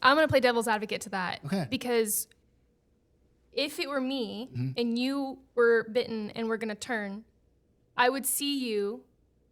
I'm going to play devil's advocate to that. Okay. Because if it were me and you were bitten and we're going to turn, I would see you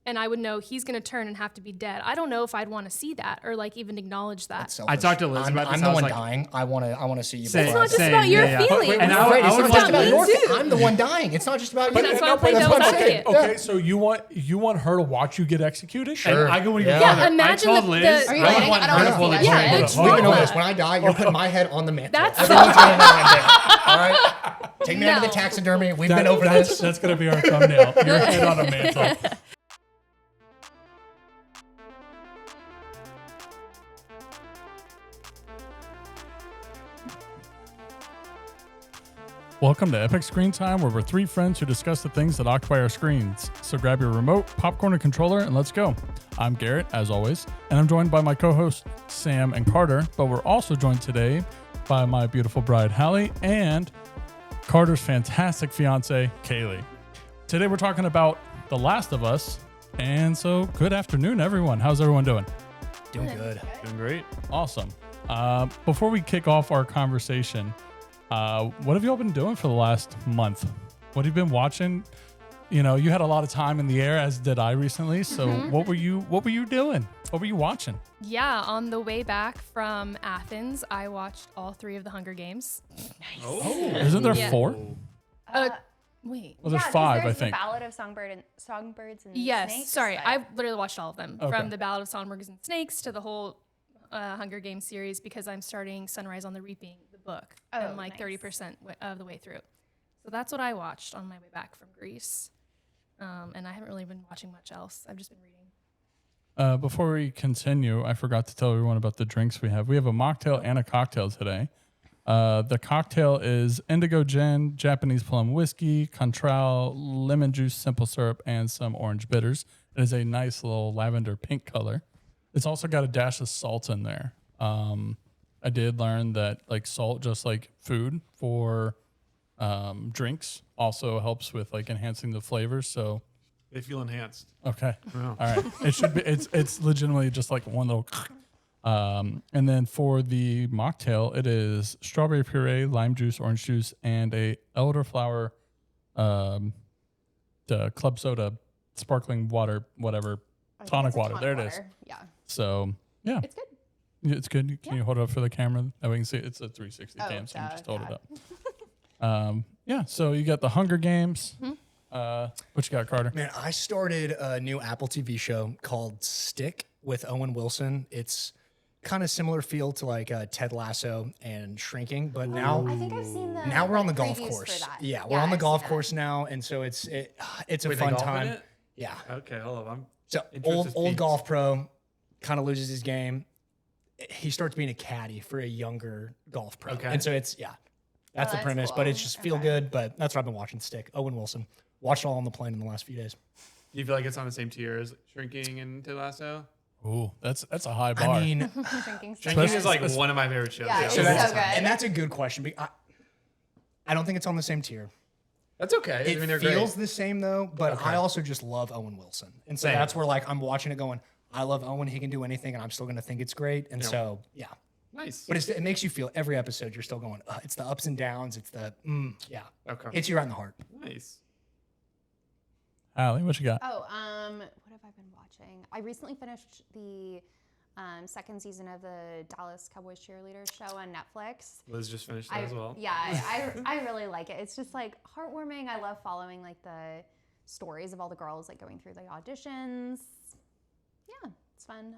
and I would know he's going to turn and have to be dead. I don't know if I'd want to see that or like even acknowledge that. I talked to Liz about this. I'm the one dying. I want to see you. It's not just about your feelings. And it's about me too. I'm the one dying. It's not just about you. That's why I play devil's advocate. Okay, so you want her to watch you get executed? Sure. And I go even Yeah, further. imagine I told Liz, Are you I would lying? want I don't her to wanna pull the see that. trigger. Yeah, it's We know horrible. this. When I die, you're putting my head on the mantle. That's Everyone's gonna know I'm dead. All right? Take me down to the taxidermy. We've been over this. That's going to be our thumbnail. Your head on a mantle. Welcome to Epic Screen Time, where we're three friends who discuss the things that occupy our screens. So grab your remote, popcorn, and controller, and let's go. I'm Garrett, as always, and I'm joined by my co-hosts, Sam and Carter, but we're also joined today by my beautiful bride, Hallie, and Carter's fantastic fiance, Kaylee. Today we're talking about The Last of Us, and so good afternoon, everyone. How's everyone doing? Doing good. Doing great. Awesome. Before we kick off our conversation, what have you all been doing for the last month? What have you been watching? You know, you had a lot of time in the air, as did I recently. So what were you doing? What were you watching? Yeah, on the way back from Athens, I watched all 3 of the Hunger Games. Isn't there Yeah. 4? Wait. Well, there's Yeah, 'cause 5, I there's think. The Ballad of Songbirds and Yes, Snakes. sorry. but- I literally watched all of them. Okay. From the Ballad of Songbirds and Snakes to the whole Hunger Games series, because I'm starting Sunrise on the Reaping, the book. Oh, I'm like nice. 30% of the way through. So that's what I watched on my way back from Greece. And I haven't really been watching much else. I've just been reading. Before we continue, I forgot to tell everyone about the drinks we have. We have a mocktail and a cocktail today. The cocktail is indigo gin, Japanese plum whiskey, Contral, lemon juice, simple syrup, and some orange bitters. It is a nice little lavender pink color. It's also got a dash of salt in there. I did learn that like salt, just like food for drinks, also helps with like enhancing the flavors. So They feel enhanced. okay, Wow. all right. It should be. It's legitimately just like one little. And then for the mocktail, it is strawberry puree, lime juice, orange juice, and a elderflower, the club soda, sparkling water, whatever, I think tonic it's a water. There it is. Yeah, So yeah, it's good. it's good. Can you hold it up for the camera? That we can see it. It's a 360 Oh, cam, so you just hold it yeah. up. Yeah. So you got the Hunger Games. What you got, Carter? Man, I started a new Apple TV show called Stick with Owen Wilson. It's kind of similar feel to like Ted Lasso and Shrinking, but now I think I've seen the. now we're on the golf previews course. For that. Yeah, we're on the I've golf seen course now, and so it's a Wait, they fun golf in time. it? Yeah. Okay, hold on. So Interest is old peaked. golf pro kind of loses his game. He starts being a caddy for a younger golf pro. Okay. And so it's that's the that's premise, but cool. it's just feel Okay. good. But that's what I've been watching. Stick. Owen Wilson. Watched it all on the plane in the last few days. Do you feel like it's on the same tier as Shrinking and Ted Lasso? Ooh, that's a high bar. I mean, Drinking Shrinking stuff. is like one of my favorite shows. Yeah, so it's that's, so good. and that's a good question. I don't think it's on the same tier. That's okay. It I mean, they're feels great. the same though, but I also just love Owen Wilson, and so Same. that's where like I'm watching it going, I love Owen. He can do anything, and I'm still gonna think it's great. And so yeah, Nice. but it makes you feel every episode you're still going. It's the ups and downs. It's the yeah. Okay. Hits you right in the heart. Nice. Allie, what you got? Oh, what have I been watching? I recently finished the second season of the Dallas Cowboys cheerleaders show on Netflix. Liz just finished that as well. Yeah, I really like it. It's just like heartwarming. I love following like the stories of all the girls like going through the auditions. Yeah, it's fun.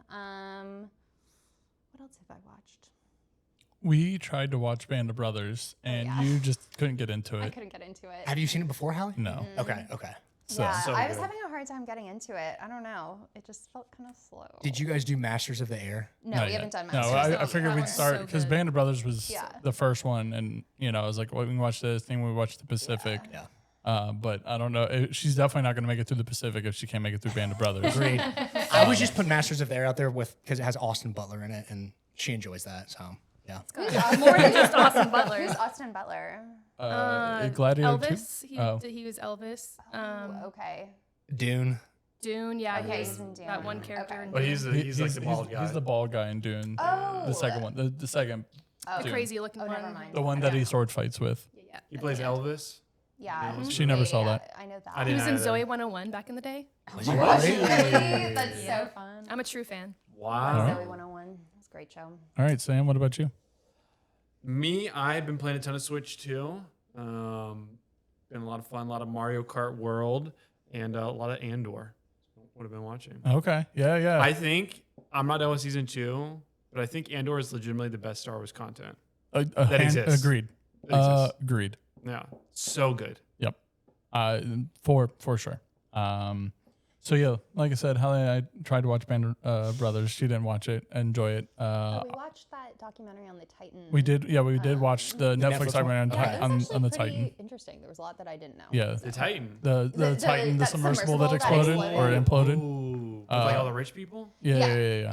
What else have I watched? We tried to watch Band of Brothers, and yeah. you just couldn't get into I it. couldn't get into it. Have you seen it before, Hallie? No. Okay. Okay. So, Yeah, so I was good. having a hard time getting into it. I don't know. It just felt kind of slow. Did you guys do Masters of the Air? No, Not we yet. haven't done No, Masters. I That figured we'd was start so because good. Band of Brothers was Yeah. the first one, and you know, I was like, well, we can watch this thing. We watch the Pacific. Yeah. But I don't know. She's definitely not going to make it through the Pacific if she can't make it through Band of Brothers. Agreed. I was just putting Masters of the Air out there because it has Austin Butler in it, and she enjoys that. So yeah. More than just Austin Butler. Who's Austin Butler? Gladiator 2? Elvis. Oh. He was Elvis. Okay. Dune. Dune, yeah, Okay, he's he's in Dune. that one character. Okay. In But Dune. he's like the bald guy. He's the bald guy in Dune. Oh. The second one. The second. Oh, Dune. crazy looking Oh, one. never mind. The one that he sword fights with. Yeah. He plays Elvis. Yeah. She never saw that. I know that. I He was didn't in either. Zoe 101 back in the day. Really? That's Yeah. so fun. I'm a true fan. Wow. Zoe 101. It's a great show. All right, Sam, what about you? Me, I've been playing a ton of Switch too. Been a lot of fun, a lot of Mario Kart World, and a lot of Andor. What I've been watching. Okay. Yeah. I think I'm not done with season 2, but I think Andor is legitimately the best Star Wars content. That exists. Agreed. That exists. Agreed. Yeah, so good. Yep. For sure. So yeah, like I said, Hallie, I tried to watch Band Brothers. She didn't watch it, enjoy it. We watched that documentary on the Titan. We did. Yeah, we did watch the Netflix Netflix documentary Yeah, it was on actually the pretty Titan. interesting. There was a lot that I didn't know. Yeah, The Titan. the Titan, the that submersible that submersible that exploded or exploded. imploded. Ooh, with like all the rich people. Yeah.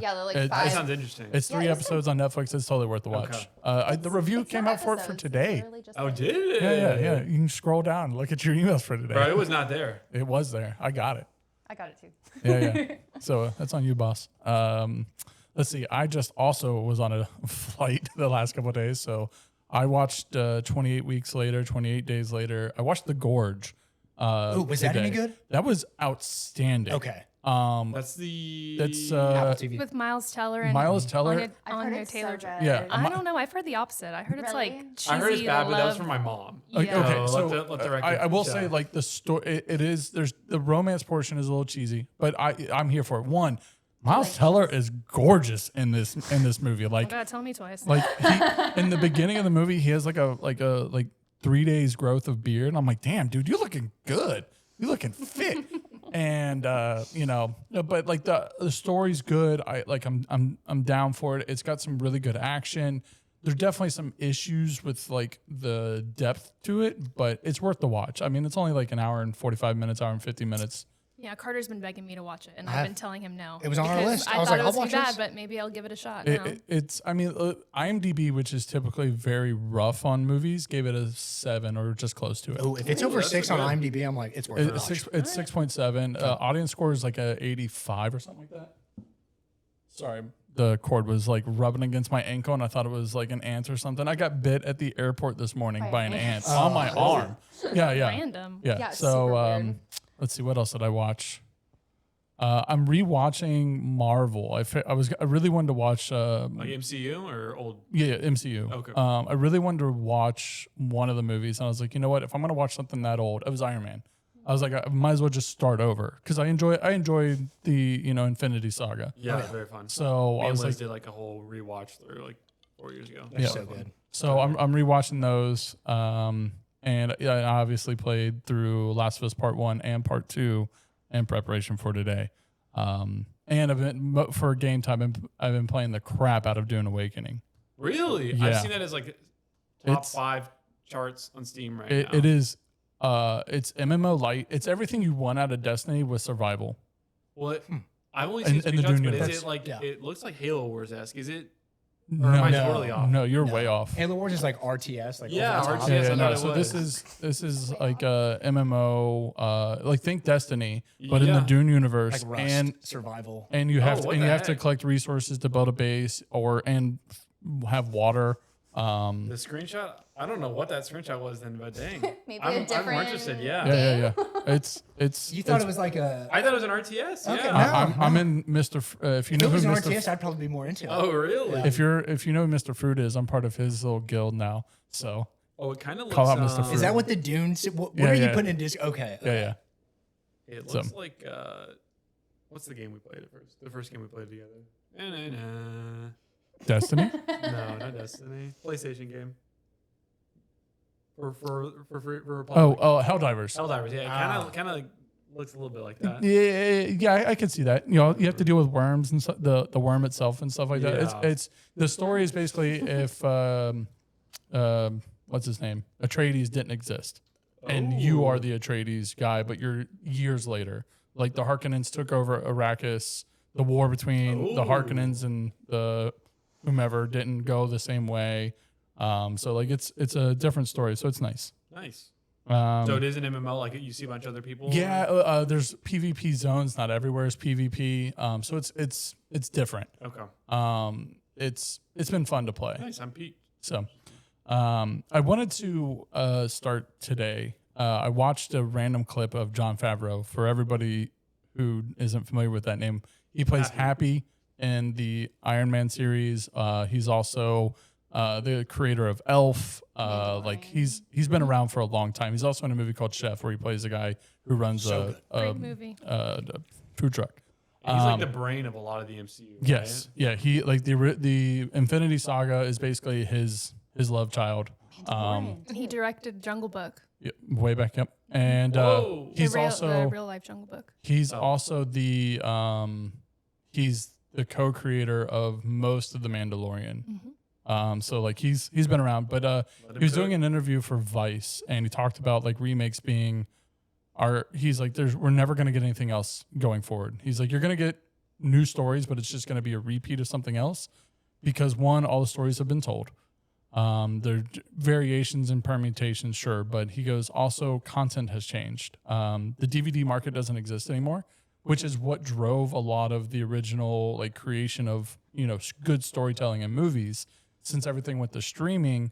Yeah, they're like It- That five. sounds interesting. It's Yeah, 3 it was episodes on Netflix. It's totally worth the watch. The review It's came not out for it for episodes, it's today. literally just Oh, like- did it? Yeah. You can scroll down, look at your emails for today. Bro, it was not there. It was there. I got it. I got it too. Yeah. So that's on you, boss. Let's see. I just also was on a flight the last couple of days. So I watched 28 Weeks Later, 28 Days Later. I watched The Gorge. Ooh, was that any today. good? That was outstanding. Okay. That's the. That's Apple TV. With Miles Teller and Miles Teller. Anya, I've heard Anya it's Taylor. so good. Yeah, I don't know. I've heard the opposite. I heard it's Really? like cheesy I heard it's bad, to but that was love. from my mom. Yeah. Okay, So so let the record I will show. say, like, the story, it is, there's the romance portion is a little cheesy, but I'm here for it. One, Miles Teller is gorgeous in this movie. Oh Like, God, tell me twice. in the beginning of the movie, he has like 3 days growth of beard, and I'm like, damn, dude, you're looking good. You're looking fit. And but like the story's good. I'm down for it. It's got some really good action. There's definitely some issues with like the depth to it, but it's worth the watch. I mean, it's only like an hour and 45 minutes, hour and 50 minutes. Yeah, Carter's been begging me to watch it, and I've been telling him no. It was on our because list. I I was thought like, it was I'll too watch bad, this. but maybe I'll give it a shot. now. IMDb, which is typically very rough on movies, gave it a 7 or just close to it. Oh, if it's over that's 6 on good. IMDb, I'm like, it's worth it. It's 6.7. Audience score is like a 85 or something like that. Sorry, the cord was like rubbing against my ankle, and I thought it was like an ant or something. I got bit at the airport this morning by an ant on my arm. Yeah. Random. Yeah, it's So super weird. let's see, what else did I watch? I'm rewatching Marvel. I really wanted to watch. Like MCU or old. Yeah, MCU. Okay. I really wanted to watch one of the movies, and I was like, you know what? If I'm gonna watch something that old, it was Iron Man. I was like, I might as well just start over because I enjoyed the Infinity Saga. Yeah, very fun. So Me I and was Liz like, did like a whole rewatch through like 4 years ago. They're yeah. so good. so I'm rewatching those. And I obviously played through Last of Us Part 1 and Part 2 in preparation for today. And I've been for game time. I've been playing the crap out of Dune Awakening. Really? Yeah. I've seen that as like top It's- 5 charts on Steam right It now. is. It's MMO light. It's everything you want out of Destiny with survival. Well, I've only seen In the screenshots, Dune but is universe. it like Yeah. it looks like Halo Wars-esque? Is it? No, am I no, totally off? no, you're No. way off. Halo Wars is like RTS. Like Yeah, over the top. RTS. Yeah, I no. thought it So was. this is like a MMO. Like think Destiny, but in the Yeah. Dune universe, Like Rust, and survival. you have what to the have to heck? collect resources to build a base have water. The screenshot, I don't know what that screenshot was then, but dang. Maybe I'm a different. more interested, yeah. Yeah. It's You thought it was like a. I thought it was an RTS, Okay, yeah. no. I'm in Mr. If you If know it who was an Mr. RTS, I'd probably be more into it. Oh, really? If you know who Mr. Fruit is, I'm part of his little guild now. So Oh, it kind of looks Call out Mr. Is Fruit. that what the Dune? What Yeah, are you yeah. putting in disc? Okay. yeah. It So- looks like what's the game we played at first? The first game we played together. Na-na-na. Destiny. No, not Destiny. PlayStation game. For Republic. Oh, Helldivers. Helldivers, yeah. It kind of looks a little bit like that. Yeah, I can see that. You have to deal with worms and the worm itself and stuff like that. Yeah. It's the story is basically if what's his name, Atreides didn't exist, and you are the Atreides guy, but you're years later. Like the Harkonnens took over Arrakis. The war between the Harkonnens and the whomever didn't go the same way. So like it's a different story. So it's nice. Nice. So it is an MMO, like you see a bunch of other people. Yeah, there's PvP zones. Not everywhere is PvP. So it's different. Okay. It's been fun to play. Nice. I'm peaked. So, I wanted to start today. I watched a random clip of Jon Favreau. For everybody who isn't familiar with that name, he plays Happy in the Iron Man series. He's also the creator of Elf. Like he's been around for a long time. He's also in a movie called Chef, where he plays a guy who runs a food truck. And he's like the brain of a lot of the MCU. Right? Yes, yeah. He like the Infinity Saga is basically his love child. He directed Jungle Book. Yeah, way back up, and he's the real life Jungle Book. He's also the he's the co-creator of most of the Mandalorian. So like he's been around, but he was doing an interview for Vice, and he talked about like remakes being he's like we're never going to get anything else going forward. He's like, you're going to get new stories, but it's just going to be a repeat of something else, because one, all the stories have been told. There are variations and permutations, sure, but he goes, also content has changed. The DVD market doesn't exist anymore, which is what drove a lot of the original like creation of, good storytelling in movies. Since everything went to streaming,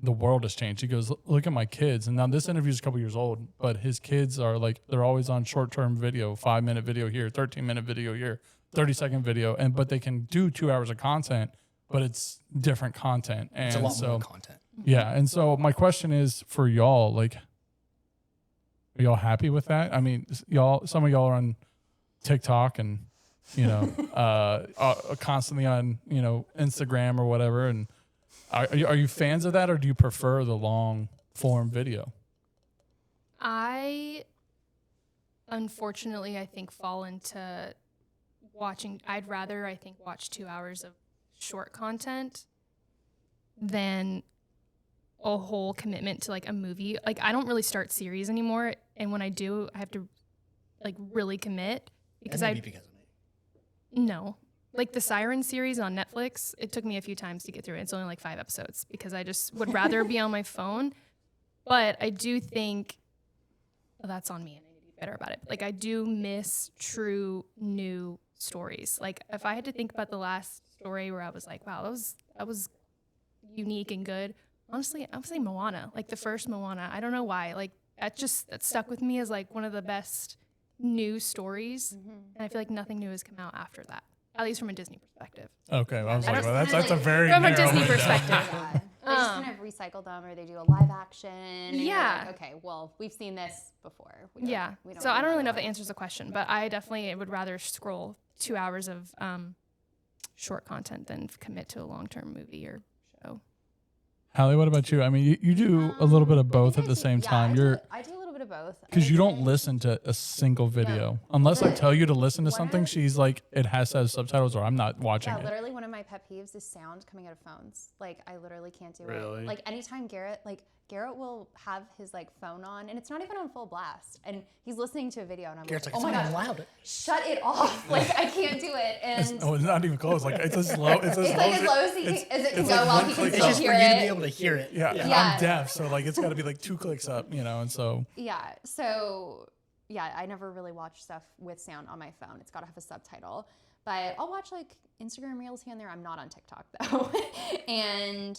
the world has changed. He goes, look at my kids. And now this interview is a couple years old, but his kids are like, they're always on short-term video, 5-minute video here, 13-minute video here, 30-second video. But they can do 2 hours of content, but it's different content. And It's a lot more content. Yeah. And so my question is for y'all, like, are y'all happy with that? I mean, some of y'all are on TikTok and, constantly on, Instagram or whatever. And are you fans of that, or do you prefer the long form video? Unfortunately, I think fall into I'd rather, I think, watch 2 hours of short content than a whole commitment to like a movie. Like I don't really start series anymore, and when I do, I have to like really commit because because of me. No. Like the Siren series on Netflix, it took me a few times to get through it. It's only like 5 episodes because I just would rather be on my phone. But I do think that's on me and I need to be better about it. Like I do miss true new stories. Like if I had to think about the last story where I was like, wow, that was unique and good. Honestly, I would say Moana, like the first Moana. I don't know why. Like that stuck with me as like one of the best new stories. And I feel like nothing new has come out after that. At least from a Disney perspective. Okay, well, I was like, well, that's like, a very from a narrow Disney window. perspective. Yeah. They just kind of recycle them, or they do a live action. And you're like, okay, well, we've seen this before. We don't So I don't really know if that answers the question, but I definitely would rather scroll 2 hours of short content than commit to a long-term movie or show. Hallie, what about you? I mean, you do a little bit of both at the same time. I do a little bit of both. Because you don't listen to a single video. Unless I tell you to listen to something, she's like, it has to have subtitles or I'm not watching it. Literally one of my pet peeves is sound coming out of phones. Like, I literally can't do Really? it. Like, anytime Garrett will have his like phone on and it's not even on full blast. And he's listening to a video and I'm Garrett's like, like, oh my it's God, not loud. shut it off. Like, I can't do it. And Oh, it's not even close. Like, it's as low. It's as it's low like as low as it can go while he can It's still just for hear you to be it. able to hear it. Yeah, Yeah. I'm deaf, so like it's got to be like 2 clicks up, and so. Yeah. So, yeah, I never really watch stuff with sound on my phone. It's got to have a subtitle. But I'll watch like Instagram Reels here and there. I'm not on TikTok though. And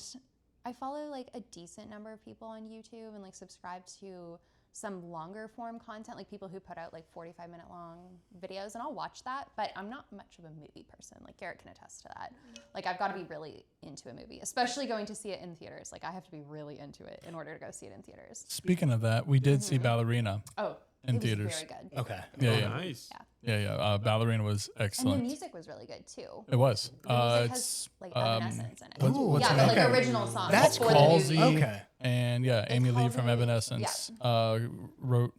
I follow like a decent number of people on YouTube and like subscribe to some longer form content, like people who put out like 45-minute long videos, and I'll watch that, but I'm not much of a movie person. Like Garrett can attest to that. Like I've got to be really into a movie, especially going to see it in theaters. Like I have to be really into it in order to go see it in theaters. Speaking of that, we did see Ballerina. Oh, In it was theaters. very good. Okay. Yeah. Nice. Yeah. Ballerina was And excellent. the music was really good too. It was. The music It's has like Evanescence in it. what's yeah, her but name? like original songs. That's for the Halsey. movie. Okay. And yeah, Amy Lee from Halsey. Evanescence wrote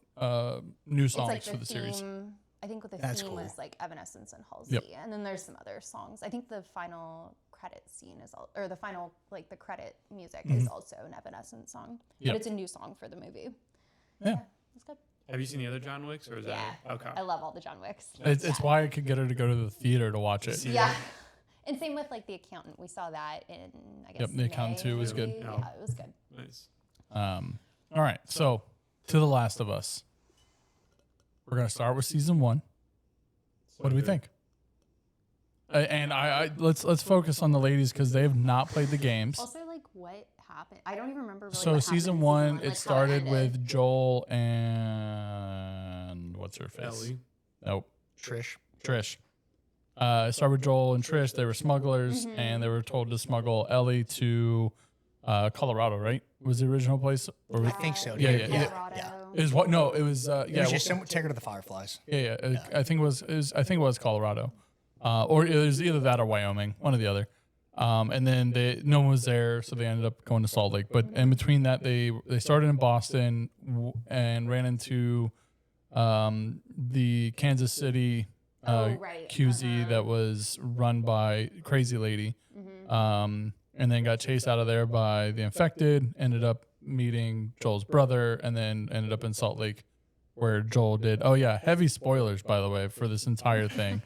new It's songs like for the series. theme. I think the That's theme cool. was like Evanescence and Halsey, Yep. and then there's some other songs. I think the final credit scene is or the final like the credit music is also an Evanescence song, Yep. but it's a new song for the movie. Yeah. It's good. Have you seen the other John Wicks, or is Yeah, that okay? I love all the John Wicks. It's why I could get her to go to the theater to watch it. Yeah. And same with like The Accountant. We saw that in I guess Yep, The Accountant May, 2 was good. maybe. Yeah, it was good. Nice. All right, so to The Last of Us. We're gonna start with season 1. What do we think? And I let's focus on the ladies because they have not played the games. Also, like, what happened? I don't even remember. Really So what season happened in 1, like, it how started ended. with Joel and what's her face? Ellie. Nope, Trish. Trish. It started with Joel and Trish. They were smugglers, and they were told to smuggle Ellie to Colorado. Right? Was the original place? Or I think so. Yeah, dude. yeah, yeah. Colorado. It was what? No, it was. It Yeah, was just take her to the Fireflies. yeah. I think it was. I think it was Colorado, or it was either that or Wyoming, one or the other. And then no one was there, so they ended up going to Salt Lake. But in between that, they started in Boston and ran into the Kansas City Right. QZ that was run by Crazy Lady, and then got chased out of there by the Infected. Ended up meeting Joel's brother, and then ended up in Salt Lake, where Joel did. Oh yeah, heavy spoilers by the way for this entire thing,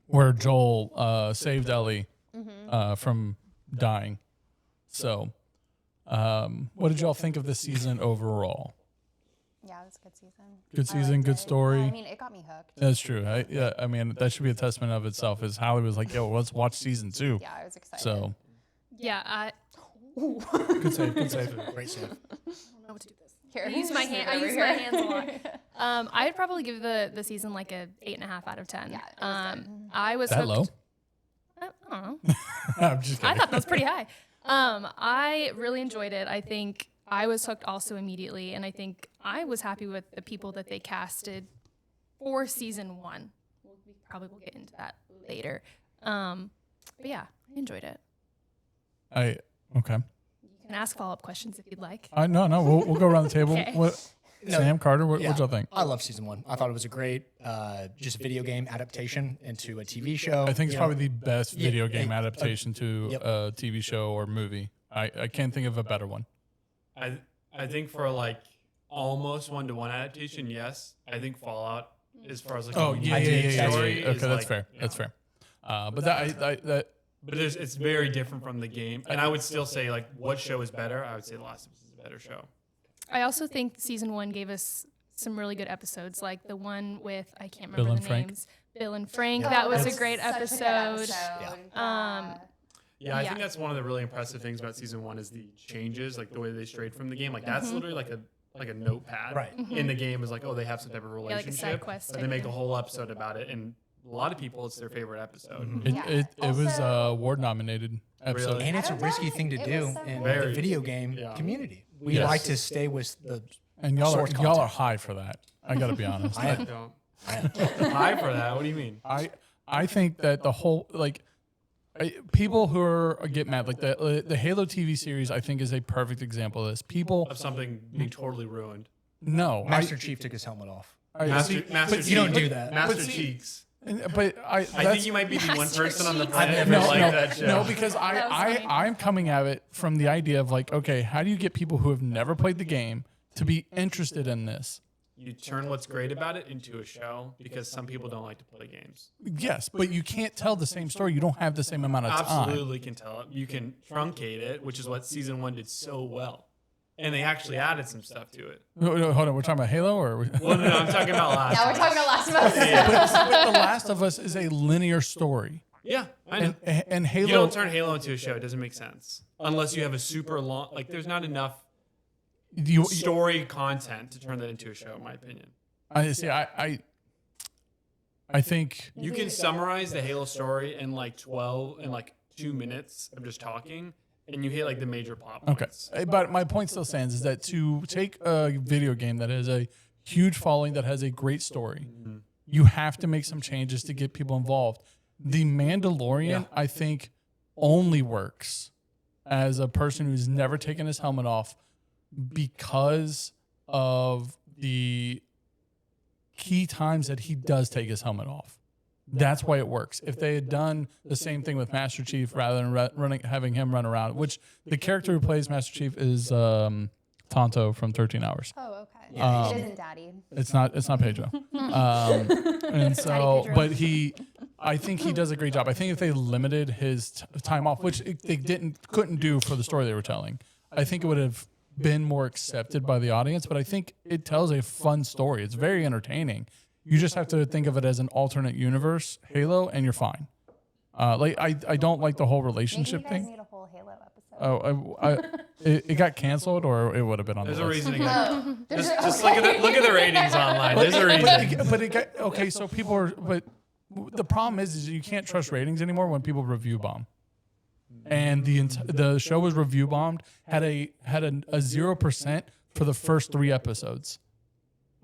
where Joel saved Ellie from dying. So, what did y'all think of this season overall? Yeah, it was a good season. Good I season, liked good it. story. Yeah, I mean, it got me hooked. That's true. I mean, that should be a testament of itself. Is Hallie was like, "Yo, let's watch season 2." Yeah, I was excited. So Yeah, good save, good save. Great save. I don't know what to do this. Here, I use my hand. I over use my here. hands a lot. I'd probably give the season like a 8.5 out of 10. Yeah, it was good. I was That hooked. low? I don't know. I'm just I kidding. thought that was pretty high. I really enjoyed it. I think I was hooked also immediately, and I think I was happy with the people that they casted for season 1. We probably will get into that later. But yeah, I enjoyed it. Okay. You can ask follow-up questions if you'd like. No, we'll go around the table. Okay. What? No, Sam Carter, what Yeah. y'all think? I love season 1. I thought it was a great just video game adaptation into a TV show. I think it's You probably know, the best video game yeah, adaptation to yep. a TV show or movie. I can't think of a better one. I think for like almost 1-to-1 adaptation, yes. I think Fallout, as far as like Oh a yeah, unique yeah. story, Okay, is that's like, fair. you That's know. fair. But that But it's very different from the game, and I would still say like what show is better. I would say The Last of Us is a better show. I also think season 1 gave us some really good episodes, like the one with, I can't Bill remember and the Frank. names. Bill and Frank. Yeah. That was That's a great Such a good episode. Yeah. Yeah, I Yeah. think that's one of the really impressive things about season 1 is the changes, like the way they strayed from the game. Like that's literally like a notepad. Right. In the game is like, oh, they have some type of like a relationship. side quest But type they make a thing. whole episode about it, and a lot of people, it's their favorite episode. it, Yeah. it was Also- award nominated episode. Really? and it's I a don't risky know. thing to It do was so in good. the Very. video game Yeah. community. We Yes. like to stay with the. And y'all source are content. high for that. I got to be honest. I am. Don't I am. high for that. What do you mean? I think that the whole people who are get mad like the Halo TV series I think is a perfect example of this. People Of something being totally ruined. no, Master Chief took his helmet off. Master but you don't Cheeks- do that. Master But see- Cheeks. but I I that's- think you might be the one Master person on the Cheeks. planet I've who never- like no, that show. no, because That was funny. I'm coming at it from the idea of like, okay, how do you get people who have never played the game to be interested in this? You turn what's great about it into a show because some people don't like to play games. Yes, but you can't tell the same story. You don't have the same amount of time. Absolutely can tell it. You can truncate it, which is what season 1 did so well. And they actually added some stuff to it. No, hold on, we're talking about Halo or Well, no, I'm talking about Last. Now we're talking about Last of Us. but The Last of Us is a linear story. Yeah, I know. And Halo You don't turn Halo into a show. It doesn't make sense. Unless you have a super long, like there's not enough you story content to turn that into a show, in my opinion. I see I think You can summarize the Halo story in like 2 minutes of just talking, and you hit like the major plot okay. points. But my point still stands is that to take a video game that has a huge following that has a great story, you have to make some changes to get people involved. The Mandalorian, I think, only works as a person who's never taken his helmet off because of the key times that he does take his helmet off. That's why it works. If they had done the same thing with Master Chief rather than having him run around, which the character who plays Master Chief is Tonto from 13 Hours. Oh, okay. Yeah, it isn't Daddy. It's not Pedro. And so, Pedro. but I think he does a great job. I think if they limited his time off, which they couldn't do for the story they were telling, I think it would have been more accepted by the audience, but I think it tells a fun story. It's very entertaining. You just have to think of it as an alternate universe Halo, and you're fine. Like I don't like the whole Maybe you relationship guys thing. need a whole Halo episode. It got canceled, or it would have been on There's the a list. reason it got. Oh, Just look at the ratings online. There's a reason. But it got okay. So people are, but the problem is you can't trust ratings anymore when people review bomb. And the show was review bombed. Had a 0% for the first 3 episodes.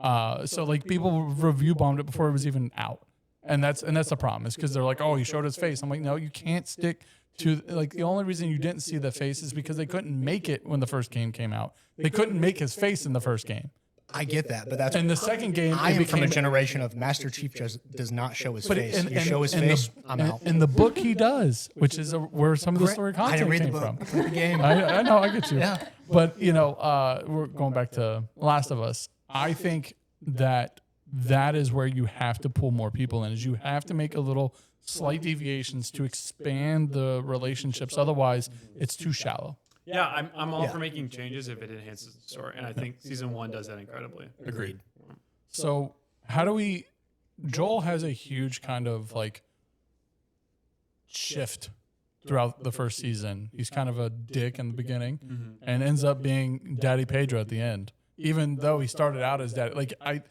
So like people review bombed it before it was even out. And that's the problem, is because they're like, oh, he showed his face. I'm like, no, you can't stick to, like, the only reason you didn't see the face is because they couldn't make it when the first game came out. They couldn't make his face in the first game. I get that, but that's And the second game, I it am from a became- generation of Master Chief just does not show his face. You show his in face, the, I'm out. In the book, he does, which is where some of the story I content didn't read the came book. from. I played the game. I know, I get you. Yeah. But, you know, we're going back to Last of Us. I think that is where you have to pull more people in, is you have to make a little slight deviations to expand the relationships. Otherwise, it's too shallow. Yeah, I'm all for making changes if it enhances the story, and I think season 1 does that incredibly. Agreed. So how do we, Joel has a huge kind of like shift throughout the first season. He's kind of a dick in the beginning and ends up being Daddy Pedro at the end, even though he started out as Daddy. Like I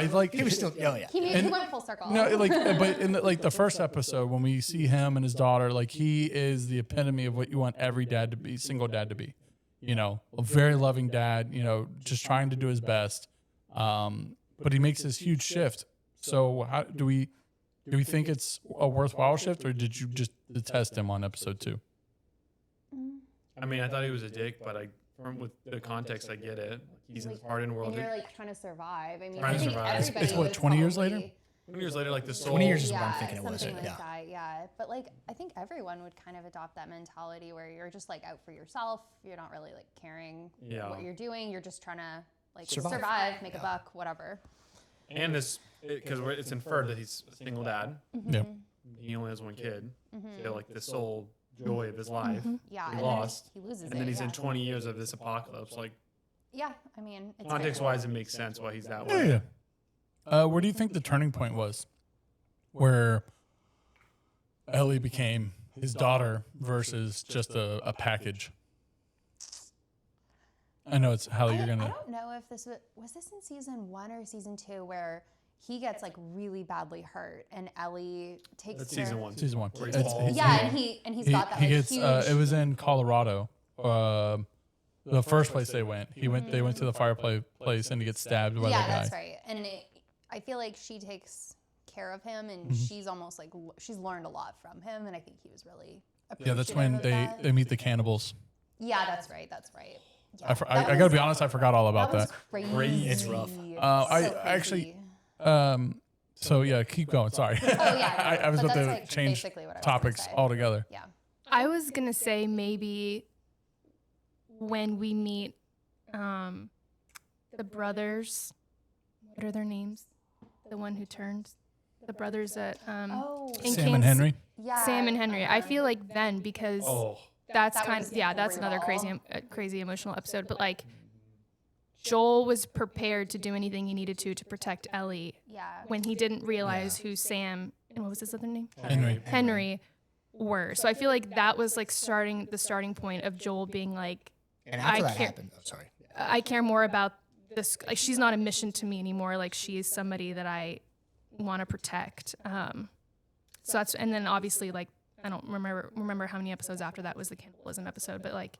like, He was still, oh yeah. He went full circle. no, like, but in the first episode, when we see him and his daughter, like, he is the epitome of what you want every dad to be, single dad to be. You know, a very loving dad, you know, just trying to do his best. But he makes this huge shift. So how do we think it's a worthwhile shift, or did you just detest him on episode 2? I mean, I thought he was a dick, but with the context, I get it. He's in this hardened world. And you're like trying to survive. I mean, Trying I to think survive. everybody It's what, was 20 years probably- later? 20 years later, like the soul. 20 years is what Yeah, I'm thinking it was. something like Yeah. that. Yeah, but like I think everyone would kind of adopt that mentality where you're just like out for yourself. You're not really like caring what you're doing. You're just trying to like survive, make a buck, whatever. And this, because it's inferred that he's a single dad. Yeah. He only has one kid. So like the sole joy of his life. Yeah, He and lost. then he loses And it. then he's yeah. in 20 years of this apocalypse. Like, Yeah, I mean, it's context-wise, it makes sense why he's that Yeah, way. yeah. Where do you think the turning point was, where Ellie became his daughter versus just a package? I know it's Hallie. You're I gonna. don't know if this was this in season 1 or season 2 where he gets like really badly hurt and Ellie takes That's care- season 1. Season 1. Where he It's- falls. Yeah, and he's got that he like gets. huge. It was in Colorado. The first place they went. They went to the fireplace and he gets stabbed by yeah, the guy. that's right. And I feel like she takes care of him, and Mm-hmm. she's almost like she's learned a lot from him, and I think he was really Yeah, that's when appreciative of that. they meet the cannibals. Yeah, that's right. That's right. Yeah, I gotta be honest. I forgot all about that. that. Was crazy. It's rough. I So actually. crazy. So yeah, keep going. Sorry. Oh yeah. I was but about to that's, like, change basically what I was gonna topics say. altogether. Yeah. I was gonna say maybe when we meet the brothers. What are their names? The one who turns. The brothers that Oh. in Sam and King's- Henry. Yeah. Sam and Henry. I feel like then because Oh, that's That kind was of that's another brutal. crazy emotional episode. But like Joel was prepared to do anything he needed to protect Ellie Yeah. when he didn't realize who Sam and what was his other name? Henry. Were. So I feel like that was like the starting point of Joel being like, And after I that can't- happened, oh, sorry. I care more about this. Like, she's not a mission to me anymore. Like, she is somebody that I want to protect. So that's, and then obviously, like, I don't remember how many episodes after that was the cannibalism episode, but like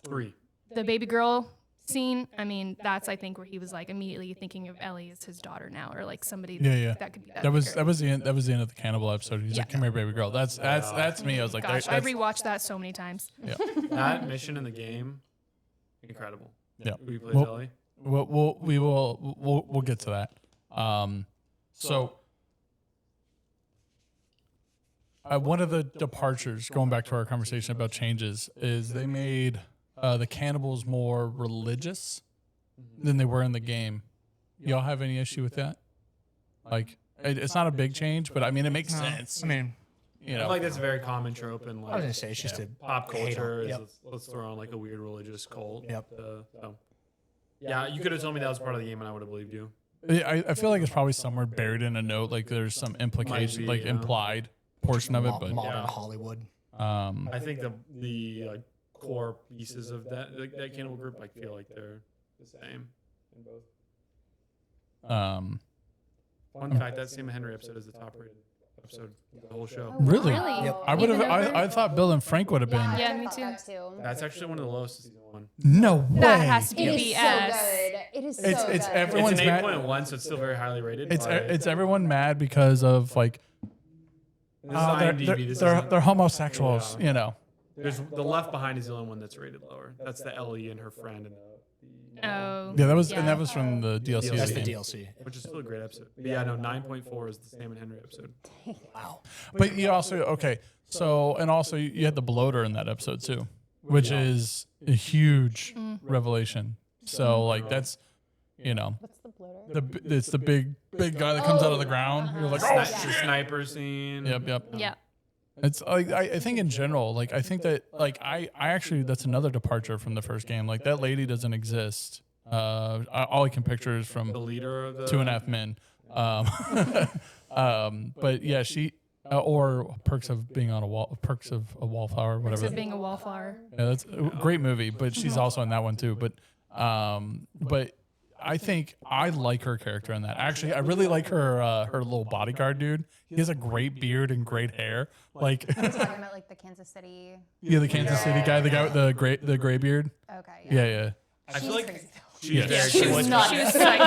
3. the baby girl scene. I mean, that's I think where he was like immediately thinking of Ellie as his daughter now, or like somebody Yeah. that could be That was bigger. the end. That was the end of the cannibal episode. He's like, "Come here, baby girl." That's me. I was like, Gosh, I that's, rewatched that so many times. yeah. That mission in the game, incredible. Yeah. Who plays Well- Ellie? We'll get to that. So one of the departures, going back to our conversation about changes, is they made the cannibals more religious than they were in the game. Y'all have any issue with that? Like, it's not a big change, but I mean, it makes sense. I mean, you I know. feel like that's a very common trope in I was like gonna say it's just a pop hate on- culture. Is Yep. let's throw on like a weird religious cult. Yep. So. Yeah, you could have told me that was part of the game, and I would have believed you. I feel like it's probably somewhere buried in a note. Like there's some implication, be, like yeah. implied portion of it, but modern Yeah. Hollywood. I think the like core pieces of that cannibal group, I feel like they're the same in both. Fun fact: that Sam and Henry episode is the top rated episode of the whole show. Really? Really? Yep. I would have. Even over- I thought Bill and Frank would have been. Yeah, I me thought too. that too. That's actually one of the lowest of season 1. No way. That has to be It is so BS. good. It is so It's good. It's everyone's an mad. 8.1, so it's still very highly rated. but It's everyone mad because of like this is they're, IMDb. This they're, isn't- they're homosexuals. Yeah. You know. There's the Left Behind is the only one that's rated lower. That's the Ellie and her friend and Oh. Yeah, that was Yeah. and that was from the DLC. of That's the the game. DLC. which is still a great episode. But yeah, no, 9.4 is the Sam and Henry episode. Wow. But you also so and also you had the bloater in that episode too, which is a huge revelation. So like that's you know What's the bloater? it's the big guy that comes out of the ground. You're like, oh, The sniper scene. yep. Yeah. It's like I think in general, like I think that like I actually that's another departure from the first game. Like that lady doesn't exist. All I can picture is The from leader of the 2.5 Men. But yeah, she or Perks of Being on a Wall, Perks of a Wallflower, whatever. Except being a wallflower. Yeah, that's a great movie, but she's also in that one too. But I think I like her character in that. Actually, I really like her little bodyguard dude. He has a great beard and great hair. Like We're talking about like the Kansas City. yeah, the Kansas City guy, the guy with the gray beard. Okay. Yeah. I feel She's like crazy. she's Yeah. very She's cool. nuts. She was psycho.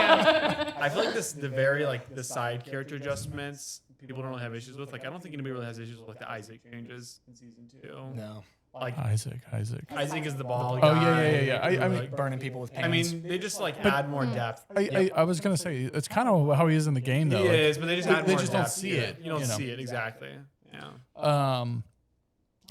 I feel like the very like the side character adjustments people don't really have issues with. Like I don't think anybody really has issues with like the Isaac changes in season 2. No. Like Isaac. Isaac is the ball Oh, guy. yeah. I mean, like, Burning people with pans. I mean, they just like add more depth. I was gonna say it's kind of how he is in the game though. He Like, is, but they just add they more just don't depth see to it, You don't you know. see it exactly. Yeah.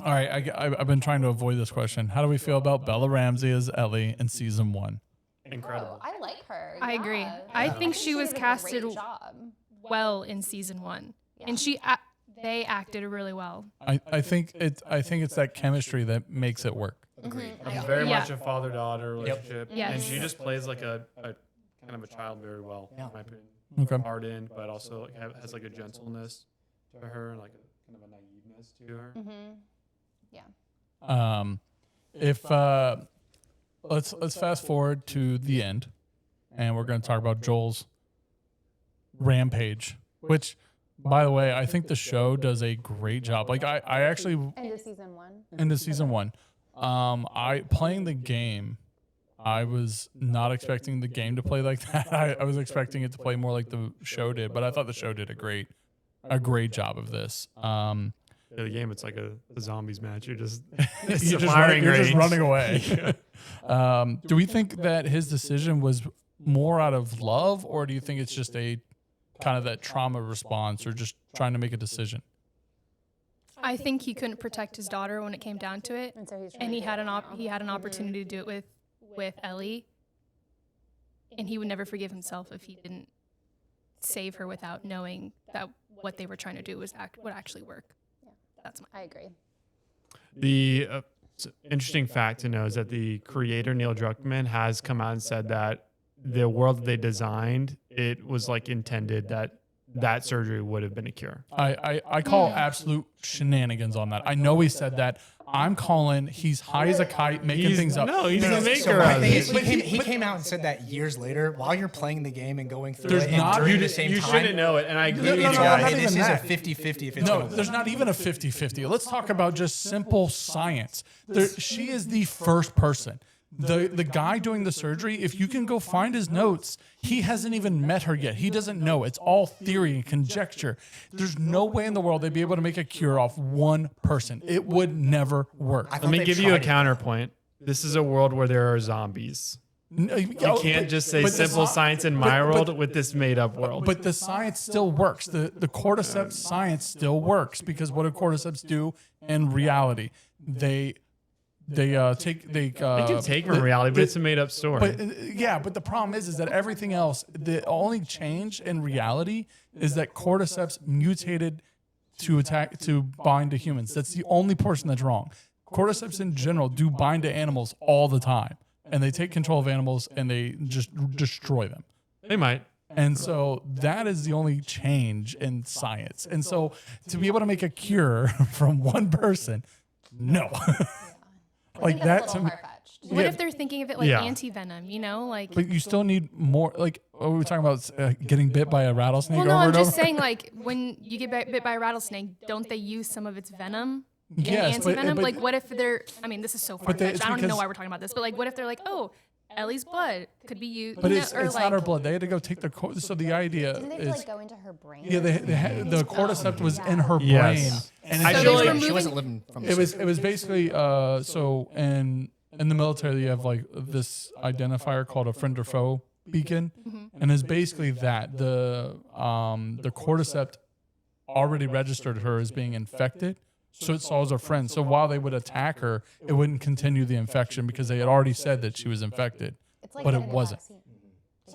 All right, I've been trying to avoid this question. How do we feel about Bella Ramsey as Ellie in season 1? Incredible. I like her. I agree. yeah. I think she was did a casted great job. well in season 1. And they acted really well. I think it's that chemistry that makes it work. Agreed. It's very Yeah. much a father-daughter relationship, Yes. and she just plays like a kind of a child very well, in my opinion. Okay. Hardened, but also like, has like a gentleness to her, and like a kind of a naiveness to her. If let's fast forward to the end, and we're going to talk about Joel's rampage, which, by the way, I think the show does a great job. Like I actually End of season 1. into season 1, I playing the game. I was not expecting the game to play like that. I was expecting it to play more like the show did, but I thought the show did a great job of this. The game, it's like a zombies match. You're just You're just running away. Do we think that his decision was more out of love, or do you think it's just a kind of that trauma response, or just trying to make a decision? I think he couldn't protect his daughter when it came down to it. And so he's And he trying had to he had an opportunity to do it with Ellie. And he would never forgive himself if he didn't save her without knowing that what they were trying to do would actually work. That's my I agree. The interesting fact to know is that the creator Neil Druckmann has come out and said that the world that they designed, it was like intended that surgery would have been a cure. I call absolute shenanigans on that. I know he said that. I'm calling he's high as a kite, making things up. No, he's No, the so maker my of thing it. is, he came out and said that years later while you're playing the game and going through There's it and not- during you the d- same You time. shouldn't know it, and I agree No, with no, you no, guys. not Hey, this even is a that. 50-50 if it's No, gonna there's not even a 50-50. Let's talk about just simple science. She is the first person. The guy doing the surgery, if you can go find his notes, he hasn't even met her yet. He doesn't know. It's all theory and conjecture. There's no way in the world they'd be able to make a cure off one person. It would never work. I thought Let me they give you a tried it. counterpoint. This is a world where there are zombies. You You can't just say simple science in my world with this made-up world. But the science still works. The cordyceps science still works, because what do cordyceps do in reality? They can take from reality, but it's a made-up story. But the problem is that everything else, the only change in reality is that cordyceps mutated to bind to humans. That's the only person that's wrong. Cordyceps in general do bind to animals all the time, and they take control of animals and they just destroy them. They might. And so that is the only change in science. And so to be able to make a cure from one person, no. Like that to me. What if they're thinking of it like Yeah. anti-venom, you know? Like, But you still need more, like, are we talking about getting bit by a rattlesnake well, no, over I'm and just over? saying, like, when you get bit by a rattlesnake, don't they use some of its venom? in Yes, but- anti-venom? but- like, what if they're, I mean, this is so far-fetched. it's I don't even know because- why we're talking about this, but like, what if they're like, oh, Ellie's blood could be used, But you know, it's or not her blood. They had to go take the, so the idea Didn't they have is, to like go into her brain? yeah, the cordyceps was in her brain. Yes. And I it's- feel they like were She wasn't moving. living from it was basically, so in the military, you have like this identifier called a friend or foe beacon. And it's basically that the cordyceps already registered her as being infected. So it saw as a friend. So while they would attack her, it wouldn't continue the infection because they had already said that she was infected. It's like but it getting a wasn't. vaccine.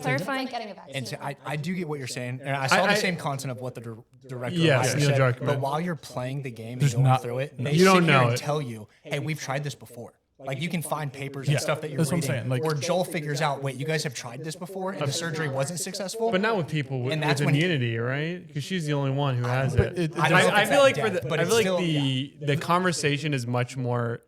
Clarifying. It's like getting a vaccine. And so I do get what you're saying. And I saw the same content of what the director Yes, Ryder Neil said. Druckmann. But while you're playing the game There's and going not- through it, they You don't sit here know and it. tell you, hey, we've tried this before. Like you can find papers Yeah, and stuff that you're that's what I'm reading. saying, like- or Joel figures out, wait, you guys have tried this before and the surgery wasn't successful? But not with people with, And that's with when- immunity, right? Because she's the only one who has But it. it I don't know if I it's feel that like for depth, the, but I it's feel like still- the conversation is much more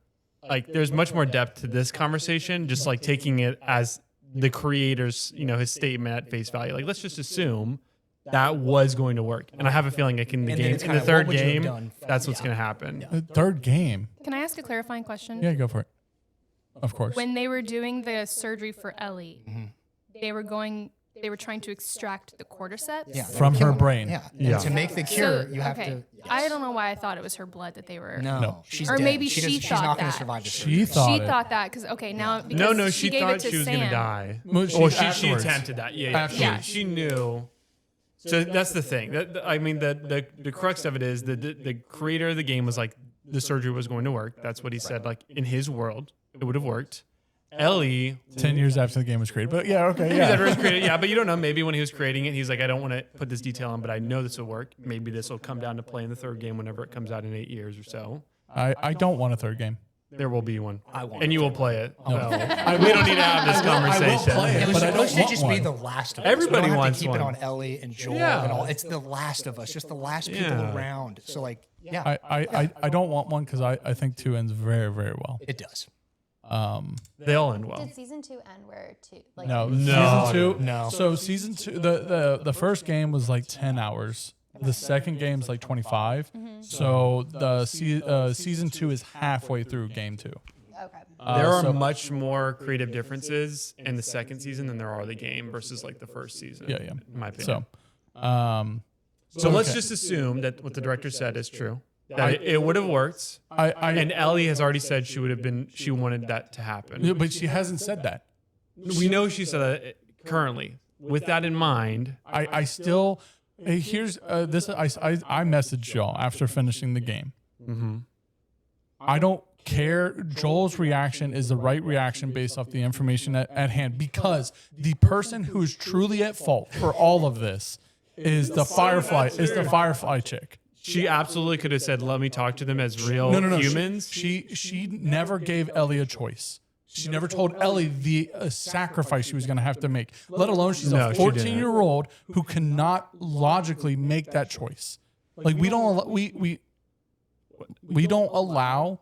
like there's much more depth to this conversation. Just like taking it as the creator's, his statement at face value. Like let's just assume that was going to work, and I have a feeling like in the And then game, it's in the kinda, third what would you have game, done? that's what's Yeah. going to happen. The third game. Can I ask a clarifying question? Yeah, go for it. Of course. When they were doing the surgery for Ellie, Mm-hmm. they were trying to extract the cordyceps. Yeah, From her brain. Yeah. Yeah. And to make the cure, you have okay. to. I don't know why I thought it was her blood that they were. No, she's Or dead. maybe she she she's thought not going that. to survive the She surgery. thought She it. thought that because because No, she she gave thought it to she was Sam. going to die. Well, Or she afterwards. attempted that. Yeah, yeah. Afterwards. She knew. So that's the thing. I mean, the crux of it is the creator of the game was like, the surgery was going to work. That's what he said. Like in his world, it would have worked. Ellie, 10 years after the game was created. But yeah, okay. he Yeah. was created, yeah, but you don't know. Maybe when he was creating it, he's like, I don't want to put this detail on, but I know this will work. Maybe this will come down to play in the third game whenever it comes out in 8 years or so. I don't want a third game. There will be one. I want And you it. will play it. No. So, we don't need to have this conversation. play it. It was But I don't supposed to want just be one. the last of us. Everybody we don't have wants to keep one. it on Ellie and Joel Yeah. and all. It's the last of us, just the last people Yeah. around. So like, yeah, I don't want one because I think 2 ends very, very well. it does. They all end well. Did season 2 end where two? Like, No, No. season 2. No. So season 2, the first game was like 10 hours. The second game's like 25. So the season 2 is halfway through game 2. Okay. There are so- much more creative differences in the second season than there are the game versus like the first season. Yeah. In my opinion. So, Let's okay. just assume that what the director said is true. That it would have worked. I And Ellie has already said she wanted that to happen. but she hasn't said that. We know she said that currently. With that in mind, I still here's this. I messaged y'all after finishing the game. I don't care. Joel's reaction is the right reaction based off the information at hand, because the person who is truly at fault for all of this is the Firefly chick. she absolutely could have said, "Let me talk to them as real No. humans." She never gave Ellie a choice. She never told Ellie the sacrifice she was going to have to make, let alone she's No, a she didn't. 14-year-old who cannot logically make that choice. Like we don't allow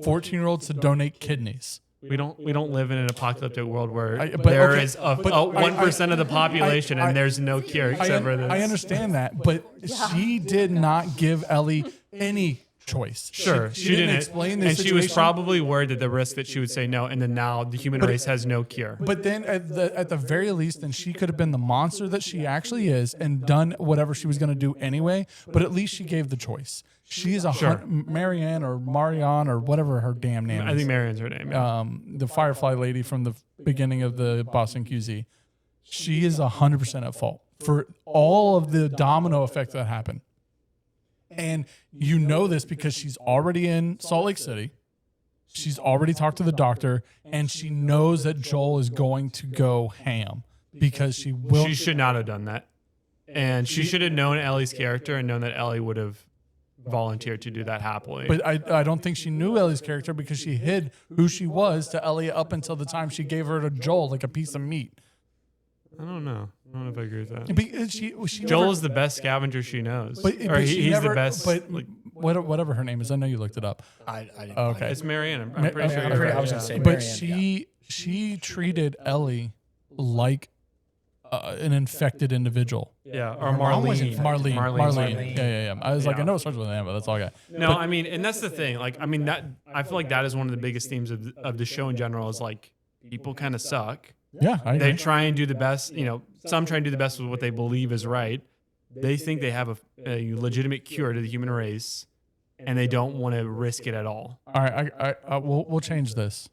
14-year-olds to donate kidneys. We don't live in an apocalyptic world where But, there okay, is but 1% of the population I- and there's no cure except for this. I understand that, but she did not give Ellie any choice. Sure, she didn't explain the and situation. she was probably worried at the risk that she would say no, and then now the human race has no cure. But then at the very least, then she could have been the monster that she actually is and done whatever she was going to do anyway. But at least she gave the choice. She is Marianne or Marianne or whatever her damn name is. I think Marion's her name. Yeah. The Firefly lady from the beginning of the Boston QZ. She is 100% at fault for all of the domino effect that happened. And you know this because she's already in Salt Lake City. She's already talked to the doctor, and she knows that Joel is going to go ham because she will. She should not have done that, and she should have known Ellie's character and known that Ellie would have volunteer to do that happily. But I don't think she knew Ellie's character because she hid who she was to Ellie up until the time she gave her to Joel like a piece of meat. I don't know. I don't know if I agree with that. Because she Joel never, is the best scavenger she knows. but she he's never, the best. But whatever her name is, I know you looked it up. I didn't. Okay. It's Marianne. I'm pretty sure. I'm you're pretty- right. I was gonna say But Marianne, she treated Ellie like an infected individual. Yeah, or mom was Marlene. infected. Marlene. Yeah. I was like, Yeah. I know it starts with an M, but that's all I got. No, I mean, and that's the thing. Like, I mean, that I feel like that is one of the biggest themes of the show in general. Is like people kind of suck. Yeah, I They agree. try and do the best. Some try and do the best with what they believe is right. They think they have a legitimate cure to the human race, and they don't want to risk it at all. All right, we'll change this.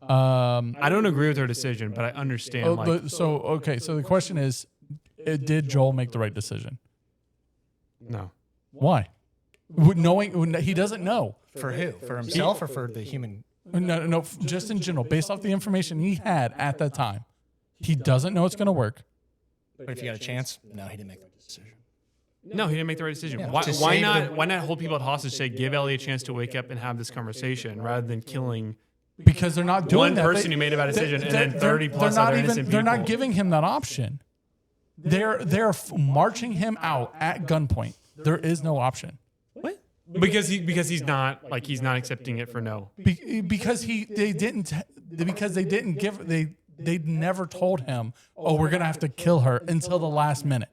I don't agree with her decision, but I understand. So the question is, did Joel make the right decision? No. Why? Knowing he doesn't know. For who? For himself or for the human? No, just in general, based off the information he had at that time, he doesn't know it's going to work. But if you got a chance, no, he didn't make the right decision. No, he didn't make the right decision. Yeah, Why to save not? the- Why not hold people at hostage? Say, give Ellie a chance to wake up and have this conversation, rather than killing Because they're not doing one that. person who made a bad decision and then 30 plus other innocent They're not people. giving him that option. They're marching him out at gunpoint. There is no option. Because he's not accepting it for no. Because they never told him, oh, we're gonna have to kill her until the last minute.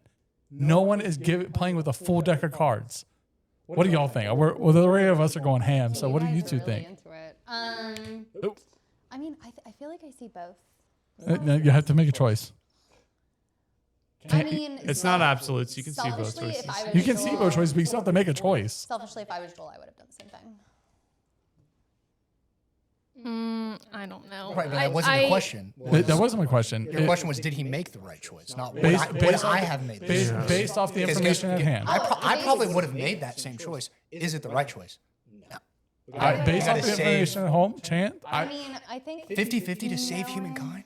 No one is playing with a full deck of cards. What do y'all think? Well, the three of us are going ham. So what do you two think? Into it. I mean, I feel like I see both. You have to make a choice. I mean, It's not absolutes. You can see both selfishly, choices. if I was You can see Joel- both choices, but you still have to make a choice. Selfishly, if I was Joel, I would have done the same thing. I don't know. Right, but that wasn't the question. That wasn't my question. Your question was, did he make the right choice? Not would Based- I, would based I off- have made the based, choice? based off the Because information at hand. I probably would have made that same choice. Is it the right choice? No. Based off gotta the information at home, Chant, I mean, I think 50-50 to save humankind?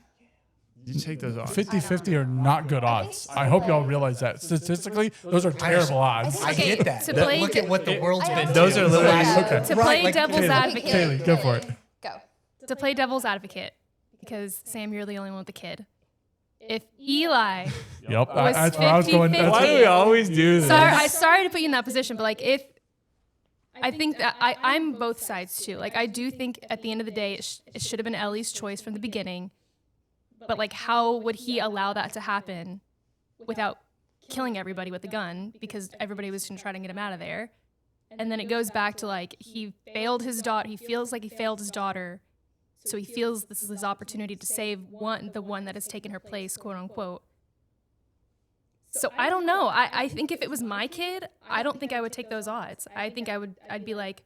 You take those off. 50-50 are not good odds. I hope y'all realize that. Statistically, those are terrible odds. I Okay, get that. to But play look de- at what the world's been Those to are the literally- last- Okay. To Right, play like, devil's advocate. Kaylee, go for it. Go. To play devil's advocate, because Sam, you're the only one with the kid. If Eli, Yep, was that's where I was going. 50-50. Why do we always do this? sorry to put you in that position, but like if I think that I'm both sides too. Like I do think at the end of the day, it should have been Ellie's choice from the beginning. But like, how would he allow that to happen without killing everybody with a gun? Because everybody was going to try to get him out of there. And then it goes back to like he failed his daughter. He feels like he failed his daughter, so he feels this is his opportunity to save the one that has taken her place, quote unquote. So I don't know. I think if it was my kid, I don't think I would take those odds. I think I'd be like,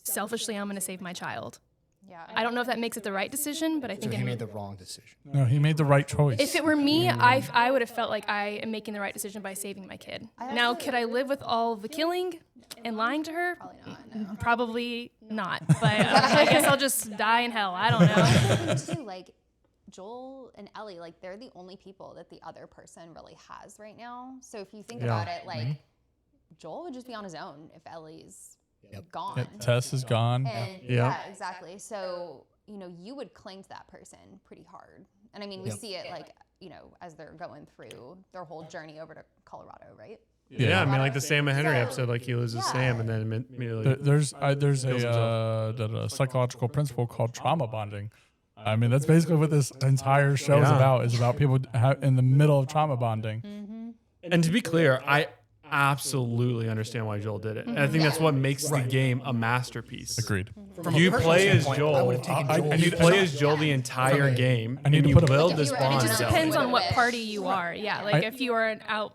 selfishly, I'm going to save my child. Yeah. I don't know if that makes it the right decision, but I So think he made the wrong decision. No, he made the right choice. if it were me, I would have felt like I am making the right decision by saving my kid. Now, could I live with all the killing and lying to her? Probably not. No. Probably not. But I guess I'll just die in hell. I don't know. Too, like Joel and Ellie, like they're the only people that the other person really has right now. So if you think about it, like Joel would just be on his own if Ellie's gone. Tess is gone. And yeah, exactly. So, you would cling to that person pretty hard. And I mean, we see it like, as they're going through their whole journey over to Colorado, right? Yeah, I mean, like the Sam and Henry episode, like he loses Sam and then immediately. There's a psychological principle called trauma bonding. I mean, that's basically what this entire show is about. Is about people in the middle of trauma bonding. And to be clear, I absolutely understand why Joel did it. And I think that's what makes the game a masterpiece. Agreed. From a You personal play as standpoint, I would Joel. have taken Joel. You play as Joel the entire game, need and to you put a- build Like, this if you were- bond. it It just No. depends on what Wish. party you are. Yeah, like if you are a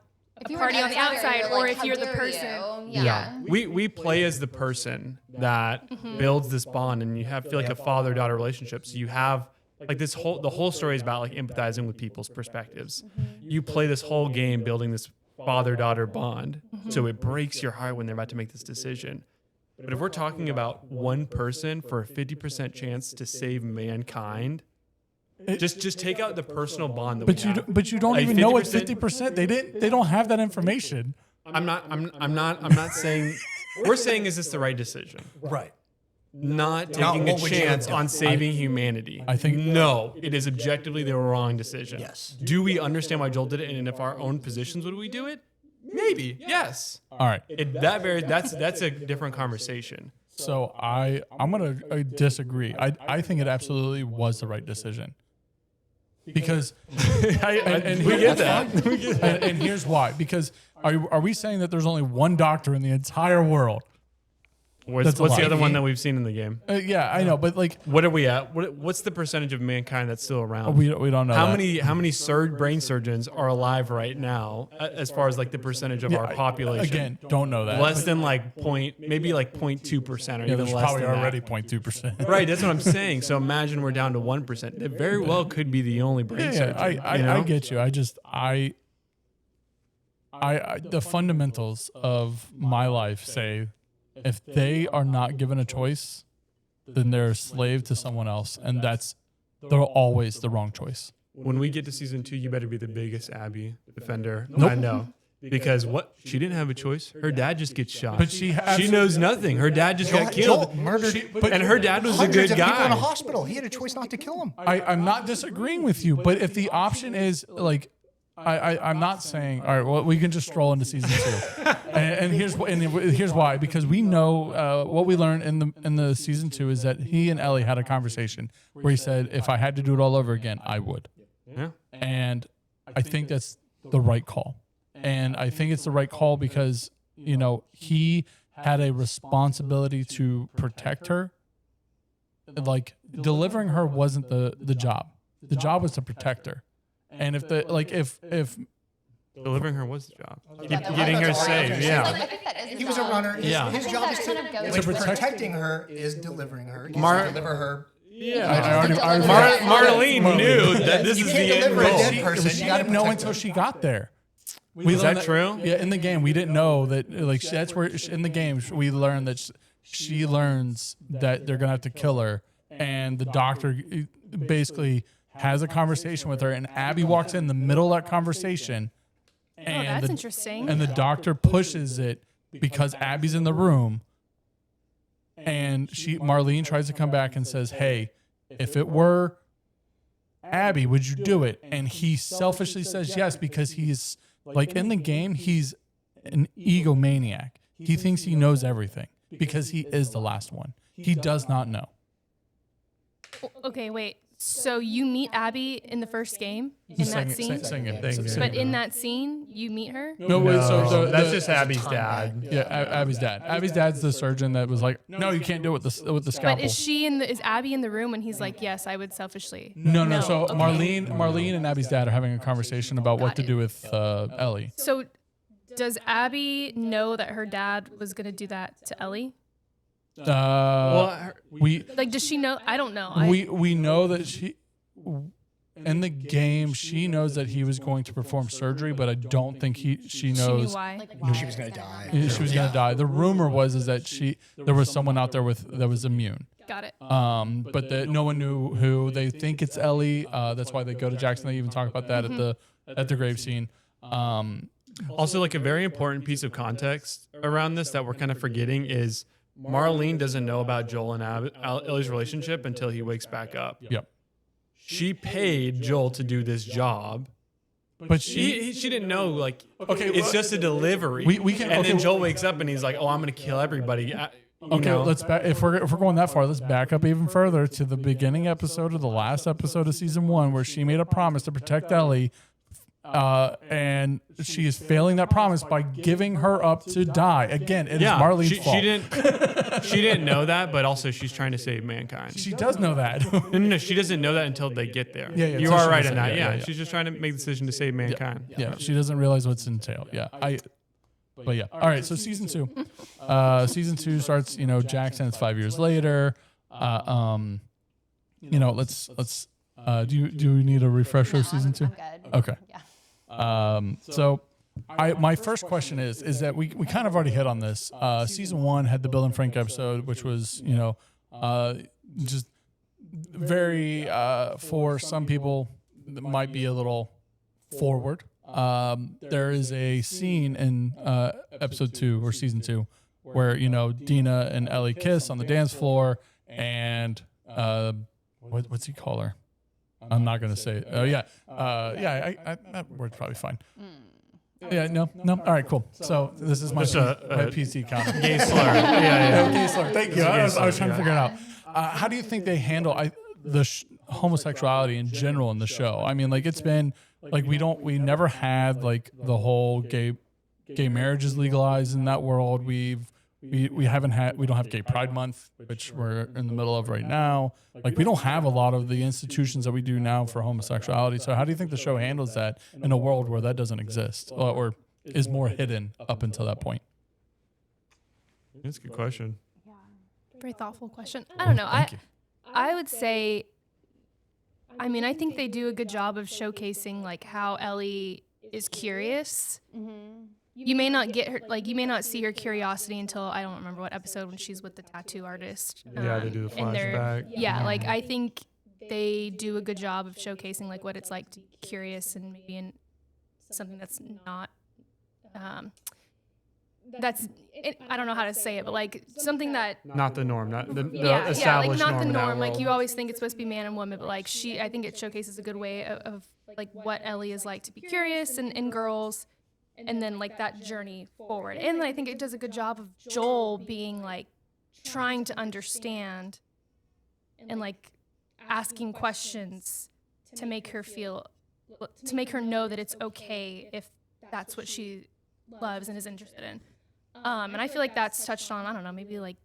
you were party an on the outsider, outside, you're or like, if how you're the dare person. you? Yeah. We play as the person that builds this bond, and you feel like a father-daughter relationship. So you have like the whole story is about like empathizing with people's perspectives. You play this whole game building this father-daughter bond, so it breaks your heart when they're about to make this decision. But if we're talking about one person for a 50% chance to save mankind, just take out the personal bond that we have. But you don't Like even know it's 50%. 50%. They don't have that information. I'm not saying. We're saying, is this the right decision? Right. Not taking a what would you have chance done? on saving humanity. I think- no, it is objectively the wrong decision. Yes. Do we understand why Joel did it, and if our own positions would we do it? Maybe. Yes. All right. That's a different conversation. So I'm going to disagree. I think it absolutely was the right decision. Because We get that. and here's why. Because are we saying that there's only one doctor in the entire world? What's a the lie. other one that we've seen in the game? Yeah, I know, but like What are we at? What's the percentage of mankind that's still around? we don't know How that. many brain surgeons are alive right now, as far as like the percentage of our population? Again, don't know that. Less than like 0.2% or yeah, even there's less probably than already that. 0.2%. Right, that's what I'm saying. So imagine we're down to 1%. It very well could be the only brain surgeon. I get you. I the fundamentals of my life say if they are not given a choice, then they're a slave to someone else, and they're always the wrong choice. When we get to season 2, you better be the biggest Abby defender. Nope. I know. Because she didn't have a choice. Her dad just gets shot. But she knows nothing. Her dad just got killed. Joel murdered And her dad was a hundreds good of people in a guy. hospital. He had a choice not to kill him. I'm not disagreeing with you, but if the option is like, I'm not saying, all right, well, we can just stroll into season 2, and here's why, because we know what we learned in the season 2 is that he and Ellie had a conversation where he said, if I had to do it all over again, I would, Yeah. and I think that's the right call, and I think it's the right call because he had a responsibility to protect her. Like delivering her wasn't the job. The job was to protect her. And if Delivering her was the job. Yeah, Getting her that's all right. saved, Okay. yeah. I think that is his He was a job. runner. His, Yeah. his I job think is that kind of goes like, with that. protecting her is delivering her. He's Mar- to deliver her. Marlene knew that this You is can't the end deliver a goal. dead person. she You gotta didn't know protect until her. she got there. Is learned that true? Yeah, in the game we didn't know that. Like that's where in the game we learned that she learns that they're gonna have to kill her, and the doctor basically has a conversation with her, and Abby walks in the middle of that conversation. And that's interesting. And the doctor pushes it because Abby's in the room, and Marlene tries to come back and says, "Hey, if it were Abby, would you do it?" And he selfishly says yes because he's like in the game, he's an egomaniac. He thinks he knows everything because he is the last one. He does not know. Okay, wait. So you meet Abby in the first game in that scene, but in that scene you meet her. No, wait, so That's just Abby's dad. Yeah, Abby's dad. Abby's dad's the surgeon that was like, "No, you can't do it with the scalpel." But is Abby in the room when he's like, "Yes, I would selfishly." No. So okay. Marlene and Abby's dad are having a conversation about what to do with Ellie. So does Abby know that her dad was gonna do that to Ellie? Like, does she know? I don't know. We know that she in the game she knows that he was going to perform surgery, but I don't think she knows She knew why. She was going to die. she was going to die. The rumor was that there was someone out there that was immune. Got it. But no one knew who. They think it's Ellie. That's why they go to Jackson. They even talk about that at the grave scene. Also, like a very important piece of context around this that we're kind of forgetting is Marlene doesn't know about Joel and Ellie's relationship until he wakes back up. Yep. She paid Joel to do this job. But She didn't know, like, Okay, it's well, just a delivery. we can- and then okay. Joel wakes up and he's like, "Oh, I'm gonna kill everybody." Okay, let's back. If we're going that far, let's back up even further to the beginning episode of the last episode of season 1, where she made a promise to protect Ellie, and she is failing that promise by giving her up to die. Again, it is Marlene's fault. She didn't know that, but also she's trying to save mankind. She does know that. No, she doesn't know that until they get there. Yeah, you until are she right gets in there. that. Yeah, Yeah, yeah. she's just trying to make the decision to save mankind. Yeah, she doesn't realize what's entailed. Yeah, But yeah, all right. So season 2, season 2 starts. Jackson. It's 5 years later. Let's. Do you need a refresher of season 2? I'm good. Okay. Yeah. So my first question is that we kind of already hit on this. Season 1 had the Bill and Frank episode, which was, just very, for some people, that might be a little forward. there is a scene in episode 2 or season 2 where, you know, Dina and Ellie kiss on the dance floor, and what's he call her? I'm not gonna say it. Oh yeah, I that word's probably fine. Yeah, no. All right, cool. So this is my PC comment. Gay slur. Yeah. Gay slur. Thank you. I was trying to figure it out. How do you think they handle homosexuality in general in the show? I mean, like, it's been like we never had like the whole gay marriages legalized in that world. We don't have Gay Pride Month, which we're in the middle of right now. Like, we don't have a lot of the institutions that we do now for homosexuality. So how do you think the show handles that in a world where that doesn't exist or is more hidden up until that point? That's a good question. Yeah. Very thoughtful question. I don't know. Thank you. I would say, I mean, I think they do a good job of showcasing like how Ellie is curious. You may not get her, like, you may not see her curiosity until, I don't remember what episode, when she's with the tattoo artist. Yeah, they do the and flashback. Yeah, like, I think they do a good job of showcasing like what it's like to be curious, and maybe in something that's not, I don't know how to say it, but like something that Not the norm, not the like established not the in that norm. Like, world. you always think it's supposed to be man and woman, but like I think it showcases a good way of like what Ellie is like to be curious and girls, and then like that journey forward. And I think it does a good job of Joel being like trying to understand and like asking questions to make her know that it's okay if that's what she loves and is interested in. And I feel like that's touched on, I don't know, maybe like,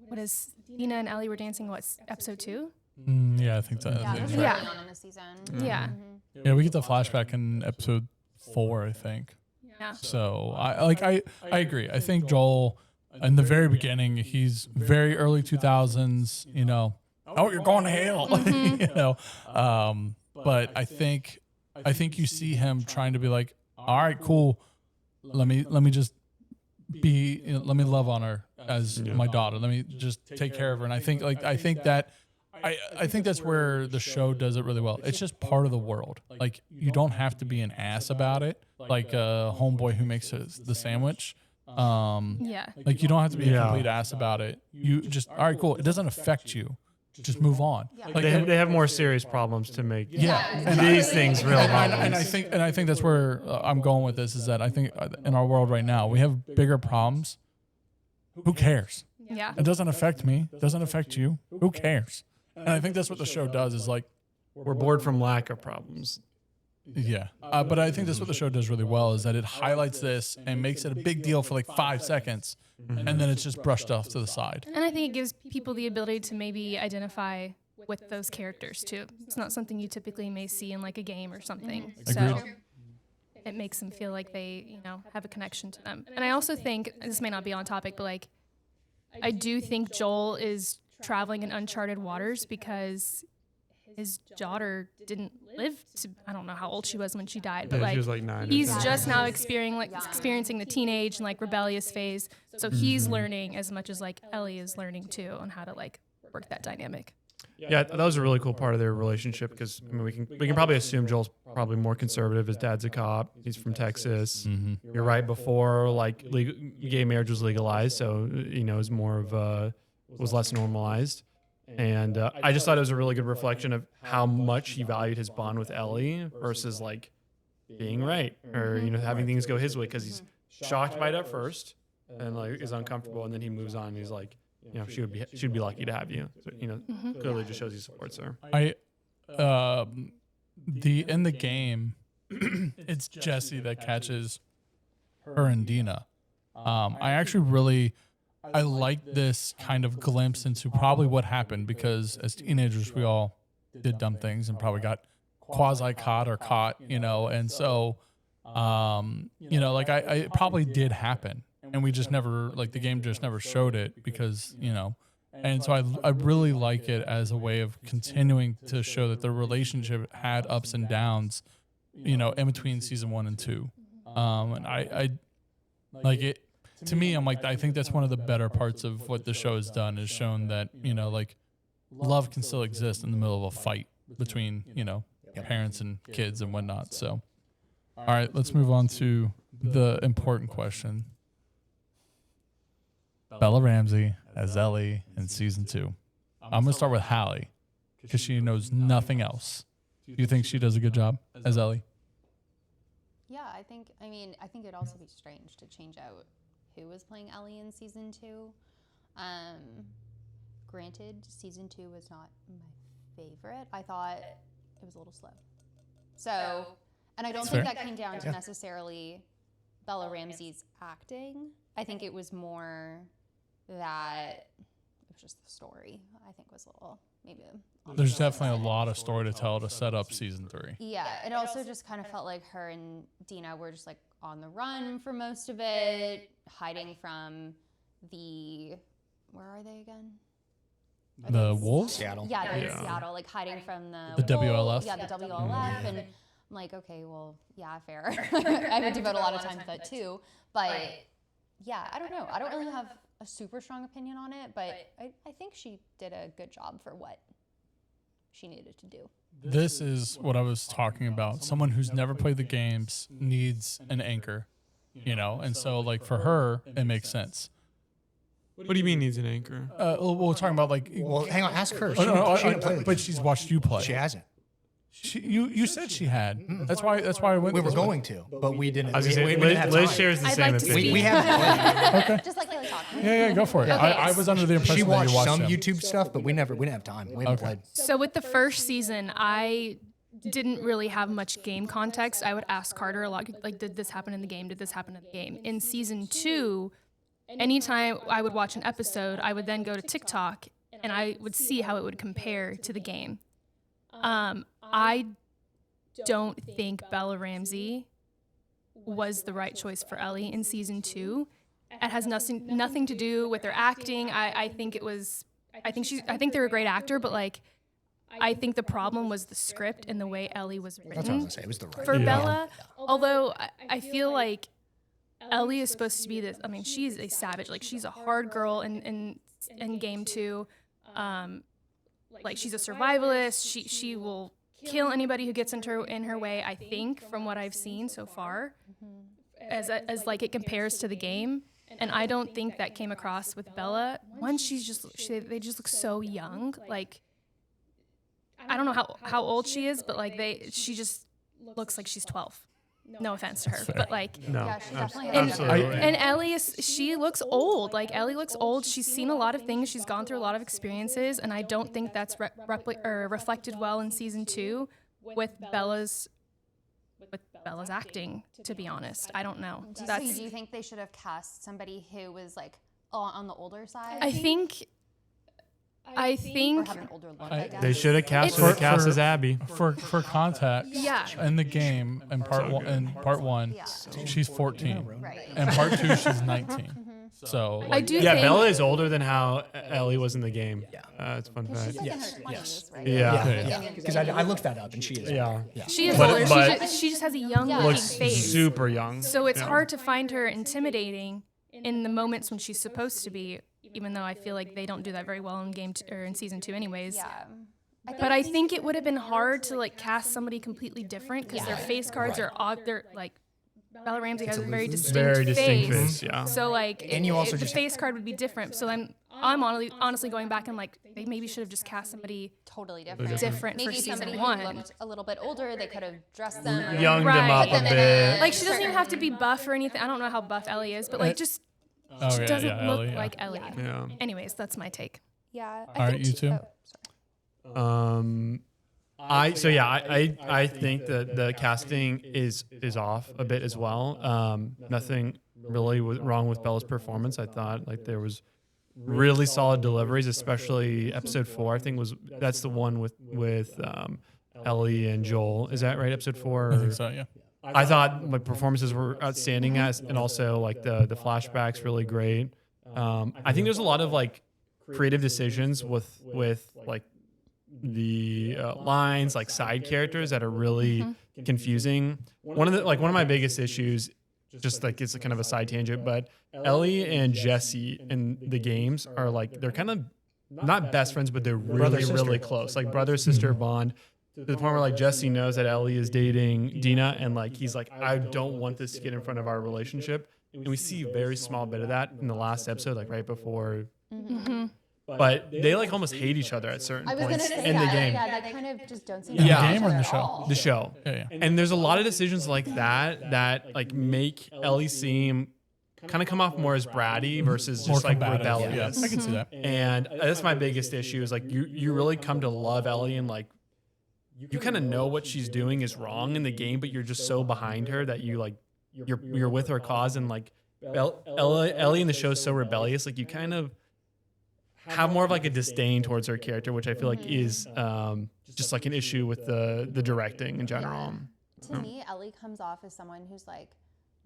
what is, Dina and Ellie were dancing, what, episode 2? Yeah, I think so. Yeah, That's that's right. early on in the season. Yeah. Yeah, we get the flashback in episode 4, I think. Yeah. So I agree. I think Joel, in the very beginning, he's very early 2000s. You know, oh, you're going to hell. You know, but I think you see him trying to be like, all right, cool. Let me just be. Let me love on her as my daughter. Let me just take care of her. And I think that's where the show does it really well. It's just part of the world. Like, you don't have to be an ass about it. Like a homeboy who makes the sandwich. Yeah. Like, you don't have to be a complete ass about it. You just, all right, cool. It doesn't affect you. Just move on. Like, They have more serious problems to make. yeah. These things real problems. And I think that's where I'm going with this, is that I think in our world right now, we have bigger problems. Who cares? Yeah. It doesn't affect me. It doesn't affect you. Who cares? And I think that's what the show does, is like, We're bored from lack of problems. yeah. But I think that's what the show does really well, is that it highlights this and makes it a big deal for like 5 seconds, and then it's just brushed off to the side. And I think it gives people the ability to maybe identify with those characters too. It's not something you typically may see in like a game or something. So Agreed. it makes them feel like they, have a connection to them. And I also think, this may not be on topic, but like, I do think Joel is traveling in uncharted waters because his daughter didn't live to, I don't know how old she was when she died, but Yeah, like, she was like 9 or he's 10. just now experiencing the teenage and like rebellious phase. So he's learning as much as like Ellie is learning too on how to like work that dynamic. Yeah, that was a really cool part of their relationship, because I mean, we can probably assume Joel's probably more conservative. His dad's a cop. He's from Texas. You're right, before like gay marriage was legalized, so it's more of was less normalized. And I just thought it was a really good reflection of how much he valued his bond with Ellie versus like being right, or having things go his way, because he's shocked by it at first and like is uncomfortable, and then he moves on. And he's like, she'd be lucky to have you. So, clearly just shows he supports her. In the game, it's Jesse that catches her and Dina. I actually I like this kind of glimpse into probably what happened, because as teenagers we all did dumb things and probably got quasi caught, and so like it probably did happen, and we just never, like, the game just never showed it, because and so I really like it as a way of continuing to show that the relationship had ups and downs, in between season 1 and 2, and I like it. To me, I'm like, I think that's one of the better parts of what the show has done, is shown that, like, love can still exist in the middle of a fight between, parents and kids and whatnot. So, All right, let's move on to the important question. Bella Ramsey as Ellie in season 2. I'm going to start with Hallie because she knows nothing else. Do you think she does a good job as Ellie? Yeah, I think it'd also be strange to change out who was playing Ellie in season 2. Granted, season 2 was not my favorite. I thought it was a little slow. So, and I don't think that came down to necessarily Bella Ramsey's acting. I think it was more that it was just the story. I think was a little maybe. There's definitely a lot of story to tell to set up season 3. Yeah, it also just kind of felt like her and Dina were just like on the run for most of it, hiding from the, where are they again? The Wolves? Seattle. Yeah, they're in Seattle, like hiding from The wolves. WLF? Yeah, the WLF. And I'm like, okay, well, yeah, fair. I would devote a lot of time to that too. But yeah, I don't know. I don't really have a super strong opinion on it, but I think she did a good job for what she needed to do. This is what I was talking about. Someone who's never played the games needs an anchor, you know? And so, like, for her, it makes sense. What do you mean needs an anchor? We're talking about, like... Well, hang on, ask her. Oh, no, She didn't play the but game. she's watched you play. She hasn't. You said she had. That's why I went. We were this way. going to, but we didn't. I was We gonna say, didn't have Liz time. shares the I'd same like to opinion. We haven't played. Just like Haley talking. Yeah, go for it. I was under the impression She that watched you watched some them. YouTube stuff, but we didn't have time. We haven't played. So with the first season, I didn't really have much game context. I would ask Carter a lot, like, did this happen in the game? Did this happen in the game? In season 2, anytime I would watch an episode, I would then go to TikTok and I would see how it would compare to the game. I don't think Bella Ramsey was the right choice for Ellie in season 2. It has nothing to do with their acting. I think they're a great actor, but like, I think the problem was the script and the way Ellie was That's what I was written gonna say. It was the right. for Bella. Although I feel like Ellie is supposed to be this. I mean, she's a savage. Like, she's a hard girl in game 2. Like, she's a survivalist. She will kill anybody who gets in her way. I think from what I've seen so far, as like it compares to the game. And I don't think that came across with Bella. One, they just look so young. Like, I don't know how old she is, but like she just looks like she's 12. No offense to her, but like, No, Yeah, she definitely and, has absolutely. and Ellie she looks old. Like, Ellie looks old. She's seen a lot of things. She's gone through a lot of experiences, and I don't think that's reflected well in season 2 with Bella's acting. To be honest, I don't know. So do you think they should have cast somebody who was like on the older side? I think. Or have an older look, I guess. They should have cast It's- her cast as Abby. For context, Yeah. in the game, in part one, Yeah. she's 14. Right. And part 2, she's 19. So I do Yeah, think. Bella is older than how Ellie was in the game. Yeah. It's a fun She's fact. like Yes, in her 20s, yes. right? Yeah. Because I looked that up, and she is. Yeah. She is But- older. but- She just has a young Yeah. looking Looks face. super young. So it's hard to find her intimidating in the moments when she's supposed to be, even though I feel like they don't do that very well in or in season 2 anyways. Yeah. But I think it would have been hard to like cast somebody completely different because their face cards are odd. They're like, Bella Ramsey has a very distinct Very distinct face. face, yeah. So like, And you also the just- face card would be different. So I'm honestly going back and like, they maybe should have just cast somebody Totally different. different for Maybe season somebody 1. who looked a little bit older, they could have dressed them. Younged Right. them up Put a them in bit. Like, she doesn't even have to be buff or anything. I don't know how buff Ellie is, but like, just Oh, she doesn't look Ellie, yeah. like Ellie. Yeah. Anyways, that's my take. Yeah. All right, you two? I think that the casting is off a bit as well. Nothing really was wrong with Bella's performance. I thought like there was really solid deliveries, especially episode 4. I think that's the one with Ellie and Joel. Is that right? Episode 4? I think so, yeah. I thought my performances were outstanding, and also like the flashbacks really great. I think there's a lot of like creative decisions with like the lines, like side characters that are really confusing. One of my biggest issues, just like it's a kind of a side tangent, but Ellie and Jesse in the games are like, they're kind of not best friends, but they're really, really close, like brother sister bond. to the point where like Jesse knows that Ellie is dating Dina, and like he's like, I don't want this to get in front of our relationship. And we see a very small bit of that in the last episode, like right before. Mm-hmm. But they like almost hate each other at certain I was gonna points say in the that. game. Yeah, they kind of just don't seem In the to like game each or in other the at show? all. The show. Yeah. And there's a lot of decisions like that like make Ellie seem kind of come off more as bratty versus More just like combative. rebellious. Yeah, I can see that. And that's my biggest issue is like you really come to love Ellie, and like you kind of know what she's doing is wrong in the game, but you're just so behind her that you like you're with her cause. And like Ellie in the show is so rebellious, like you kind of have more of like a disdain towards her character, which I feel like is just like an issue with the directing in general. To me, Ellie comes off as someone who's like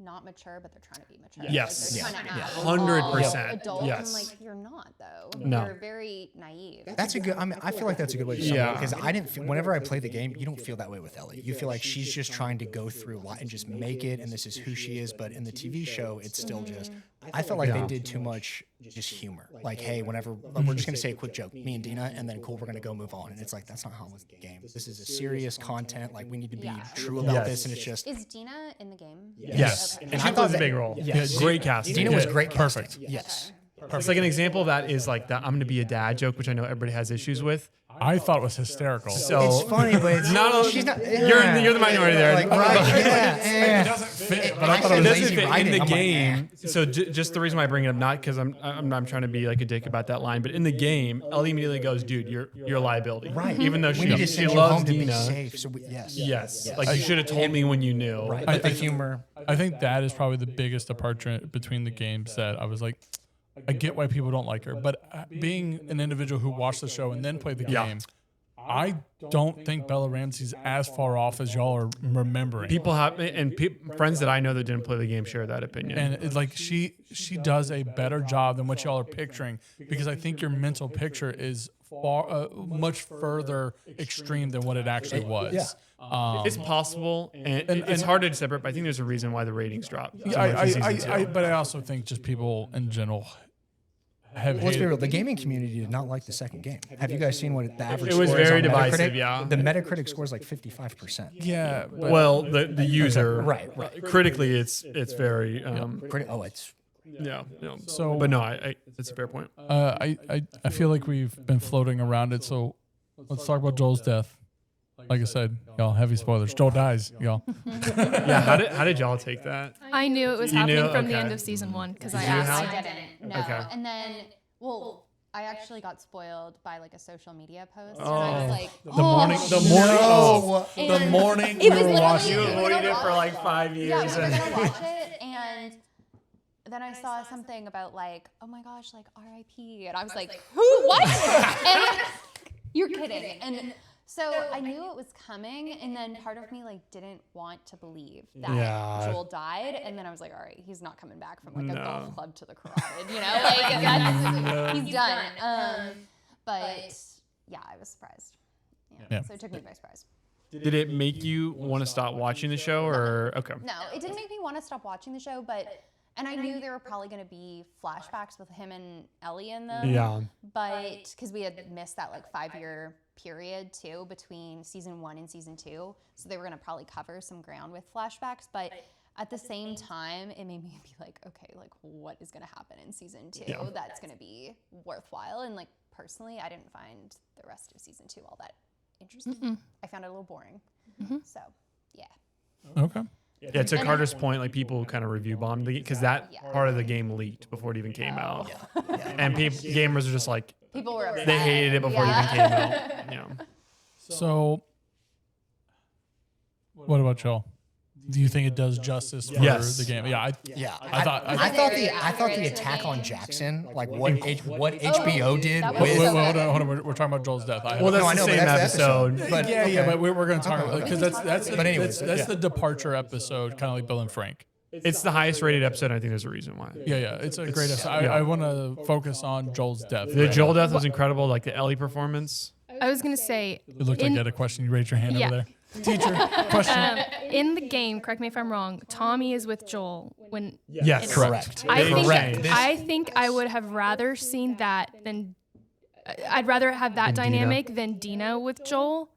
not mature, but they're trying to be mature. Yes. Like, they're trying to act 100%. adult, Yes. and like you're not though. No. You're very naive. That's a good. I mean, I feel like that's a good way to sum it up, Yeah. because I didn't. Whenever I play the game, you don't feel that way with Ellie. You feel like she's just trying to go through a lot and just make it, and this is who she is. But in the TV show, it's still just. I felt like they did too much just humor. Like, hey, whenever we're just gonna say a quick joke, me and Dina, and then cool, we're gonna go move on. And it's like that's not how it's the game. This is a serious content. Like we need to be true about Yes. this, and it's just. Is Dina in the game? Yes. Okay. And I she thought plays a that- big role. Yes. Great casting. Dina was Yeah, great. perfect. Casting. Yes. It's like an example of that is like the I'm going to be a dad joke, which I know everybody has issues with. I thought it was hysterical. So It's funny, but it's not. she's not. You're the minority there. Like, right? It doesn't fit, but I thought it It was It doesn't lazy fit in writing. the I'm like, game. So just the reason why I bring it up, not because I'm trying to be like a dick about that line, but in the game, Ellie immediately goes, "Dude, you're a liability." Right. Even though We need to she send you loves home to be Dina. safe. So yes. Yes. Like you should have told me when you knew. Right. I But the think- humor. I think that is probably the biggest departure between the games that I was like, I get why people don't like her, but being an individual who watched the show and then played the Yeah. game, I don't think Bella Ramsey's as far off as y'all are remembering. People have and friends that I know that didn't play the game share that opinion. And it's like she does a better job than what y'all are picturing, because I think your mental picture is far much further extreme than what it actually was. It's possible, and it's hard to separate. But I think there's a reason why the ratings dropped. so Yeah, much in season two. but I also think just people in general have Let's be hated. real. The gaming community did not like the second game. Have you guys seen what the average? It was score is very on divisive, Metacritic? yeah. The Metacritic score is like 55%. Yeah, but Well, the user, Right. critically, it's very, Oh, it's yeah. So- but no, it's a fair point. I feel like we've been floating around it. So let's talk about Joel's death. Like I said, y'all, heavy spoilers. Joel dies, y'all. Yeah, how did y'all take that? I knew it was You happening knew? from the Okay. end of season 1 because I Did you asked. have- I didn't. No. Okay. And then, well, I actually got spoiled by like a social media post, and I was like, The morning, And morning it we was were literally- watching You it. were gonna avoided it for watch- like 5 Yeah, years. we were gonna watch it, and then I saw something about like, oh my gosh, like R.I.P. And I was like, who? What? And you're kidding. And so I knew it was coming, and then part of me like didn't want to believe that Yeah. Joel died, and then I was like, all right, he's not coming back from like a No. golf club to the carotid, you know, like that's, he's done. But yeah, I was surprised. Yeah. So it took me by surprise. Did it make you want to stop watching the show, or okay? No, it didn't make me want to stop watching the show, and I knew there were probably going to be flashbacks with him and Ellie in them. Yeah. But because we had missed that like 5-year period too between season 1 and season 2, so they were going to probably cover some ground with flashbacks. But at the same time, it made me be like, okay, like what is going to happen in season 2 Yeah. that's going to be worthwhile? And like personally, I didn't find the rest of season 2 all that interesting. I found it a little boring. So yeah. Okay. Yeah, to Carter's point, like people kind of review bombed because that part of the game leaked before it even came out, and gamers are just like People were upset. they hated it before it even came out. Yeah. So, what about Joel? Do you think it does justice for Yes. the game? Yeah, yeah. I thought I thought the attack on Jackson, like what HBO did that with. was so hold on. We're talking about Joel's death. Well, that's No, I the know, but same that's the episode. But yeah, but we're going to talk Okay, about because that's But anyways, that's the departure episode, kind of like Bill and Frank. It's the highest rated episode. And I think there's a reason why. Yeah, it's a great episode. I want to focus on Joel's death. The Joel death was incredible. Like the Ellie performance. I was going to say, It looked like you had a question. You raised your hand Yeah. over there. Teacher, question. in the game, correct me if I'm wrong, Tommy is with Joel when Yes, Correct. I think I would have rather seen that than I'd rather have that Than Dina? dynamic than Dina with Joel.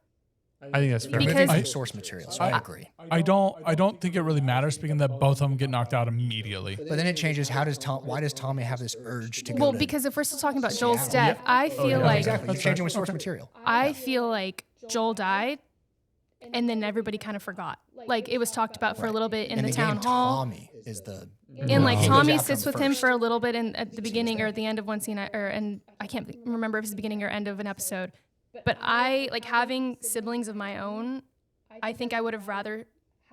I think that's fair. They're Because- moving from source material, so I agree. I don't think it really matters, speaking that both of them get knocked out immediately. But then it changes. Why does Tommy have this urge to go? Well, to because if we're still talking about Joel's Seattle. death, I feel like exactly, you're changing with source material. I feel like Joel died, and then everybody kind of forgot. Like it was talked about for a little bit in the town game, hall. Tommy is the. And like He goes Tommy after sits him with him first. for a little bit at the beginning or at the end of one scene, and I can't remember if it's the beginning or end of an episode. But I like having siblings of my own. I think I would have rather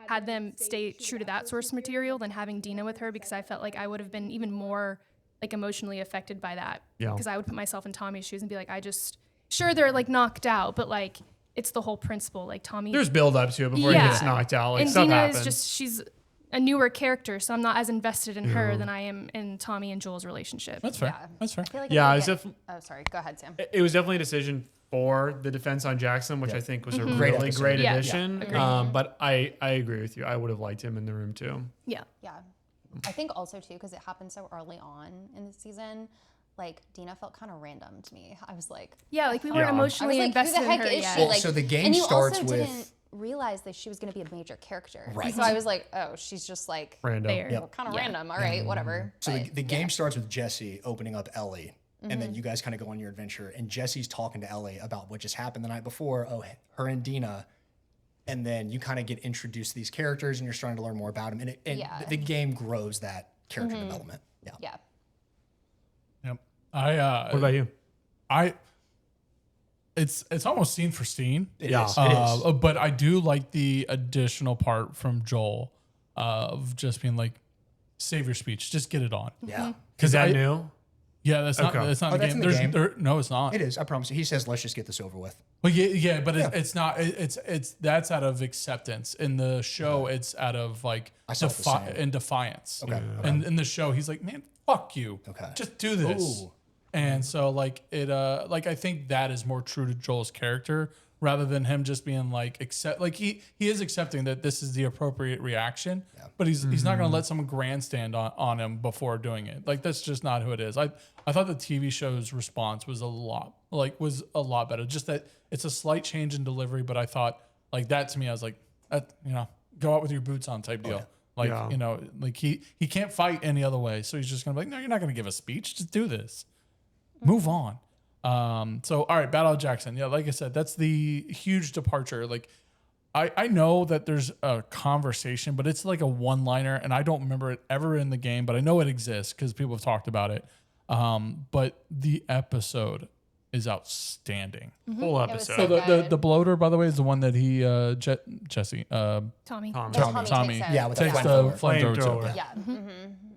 had them stay true to that source material than having Dina with her, because I felt like I would have been even more like emotionally affected by that. Yeah. Because I would put myself in Tommy's shoes and be like, sure they're like knocked out, but like it's the whole principle. Like Tommy. There's build up to it before he gets knocked out. Like and stuff Dina happens. is she's a newer character, so I'm not as invested in her than I am in Tommy and Joel's relationship. That's fair. Yeah. That's fair. I feel like Yeah, if it's they oh, sorry. Go ahead, Sam. it was definitely a decision for the defense on Jackson, which I think was a Great really episode. great Yeah. addition. But I agree with you. I would have liked him in the room too. Yeah. Yeah. I think also too, because it happened so early on in the season, like Dina felt kind of random to me. I was like, Yeah, like we weren't Yeah. emotionally I was like, invested who the heck in her is yet. she? Well, Like, so the game and you starts also with- didn't realize that she was going to be a major character. Right. So I was like, oh, she's just like Random. There. Yep. kind of Yeah. random. All right, whatever. So But, the game starts with Jesse opening up Ellie, and then you guys kind of go on your adventure, and Jesse's talking to Ellie about what just happened the night before. Oh, her and Dina, and then you kind of get introduced to these characters, and you're starting to learn more about them, and Yeah. the game grows that character development. Yeah. yeah. Yep. What about you? It's almost scene for scene. It Yeah. is. It is. But I do like the additional part from Joel of just being like, save your speech, just get it on. Yeah. Is that new? Yeah, that's not. Okay. That's not Oh, the that's game. in the game. No, it's not. It is. I promise you. He says, "Let's just get this over with." But yeah, but it's not. It's that's out of acceptance. In the show, it's out of like I saw it the same. and defiance. Okay. And in the show, he's like, man, fuck you. Okay. Just do this. Ooh. And so like it like I think that is more true to Joel's character rather than him just being like he is accepting that this is the appropriate reaction, but he's not gonna let someone grandstand on him before doing it. Like that's just not who it is. I thought the TV show's response was a lot better. Just that it's a slight change in delivery, but I thought like that to me, I was like, go out with your boots on type deal. Like, Yeah. Like he can't fight any other way. So he's just gonna be like, no, you're not gonna give a speech. Just do this. Move on. So all right, Battle of Jackson. Yeah, like I said, that's the huge departure. Like I know that there's a conversation, but it's like a one-liner, and I don't remember it ever in the game, but I know it exists because people have talked about it. But the episode is outstanding. Whole was episode. so good. The bloater, by the way, is the one that he Jesse Tommy. Tommy. Takes Yeah, with the takes the flamethrower. flamethrower to. Yeah.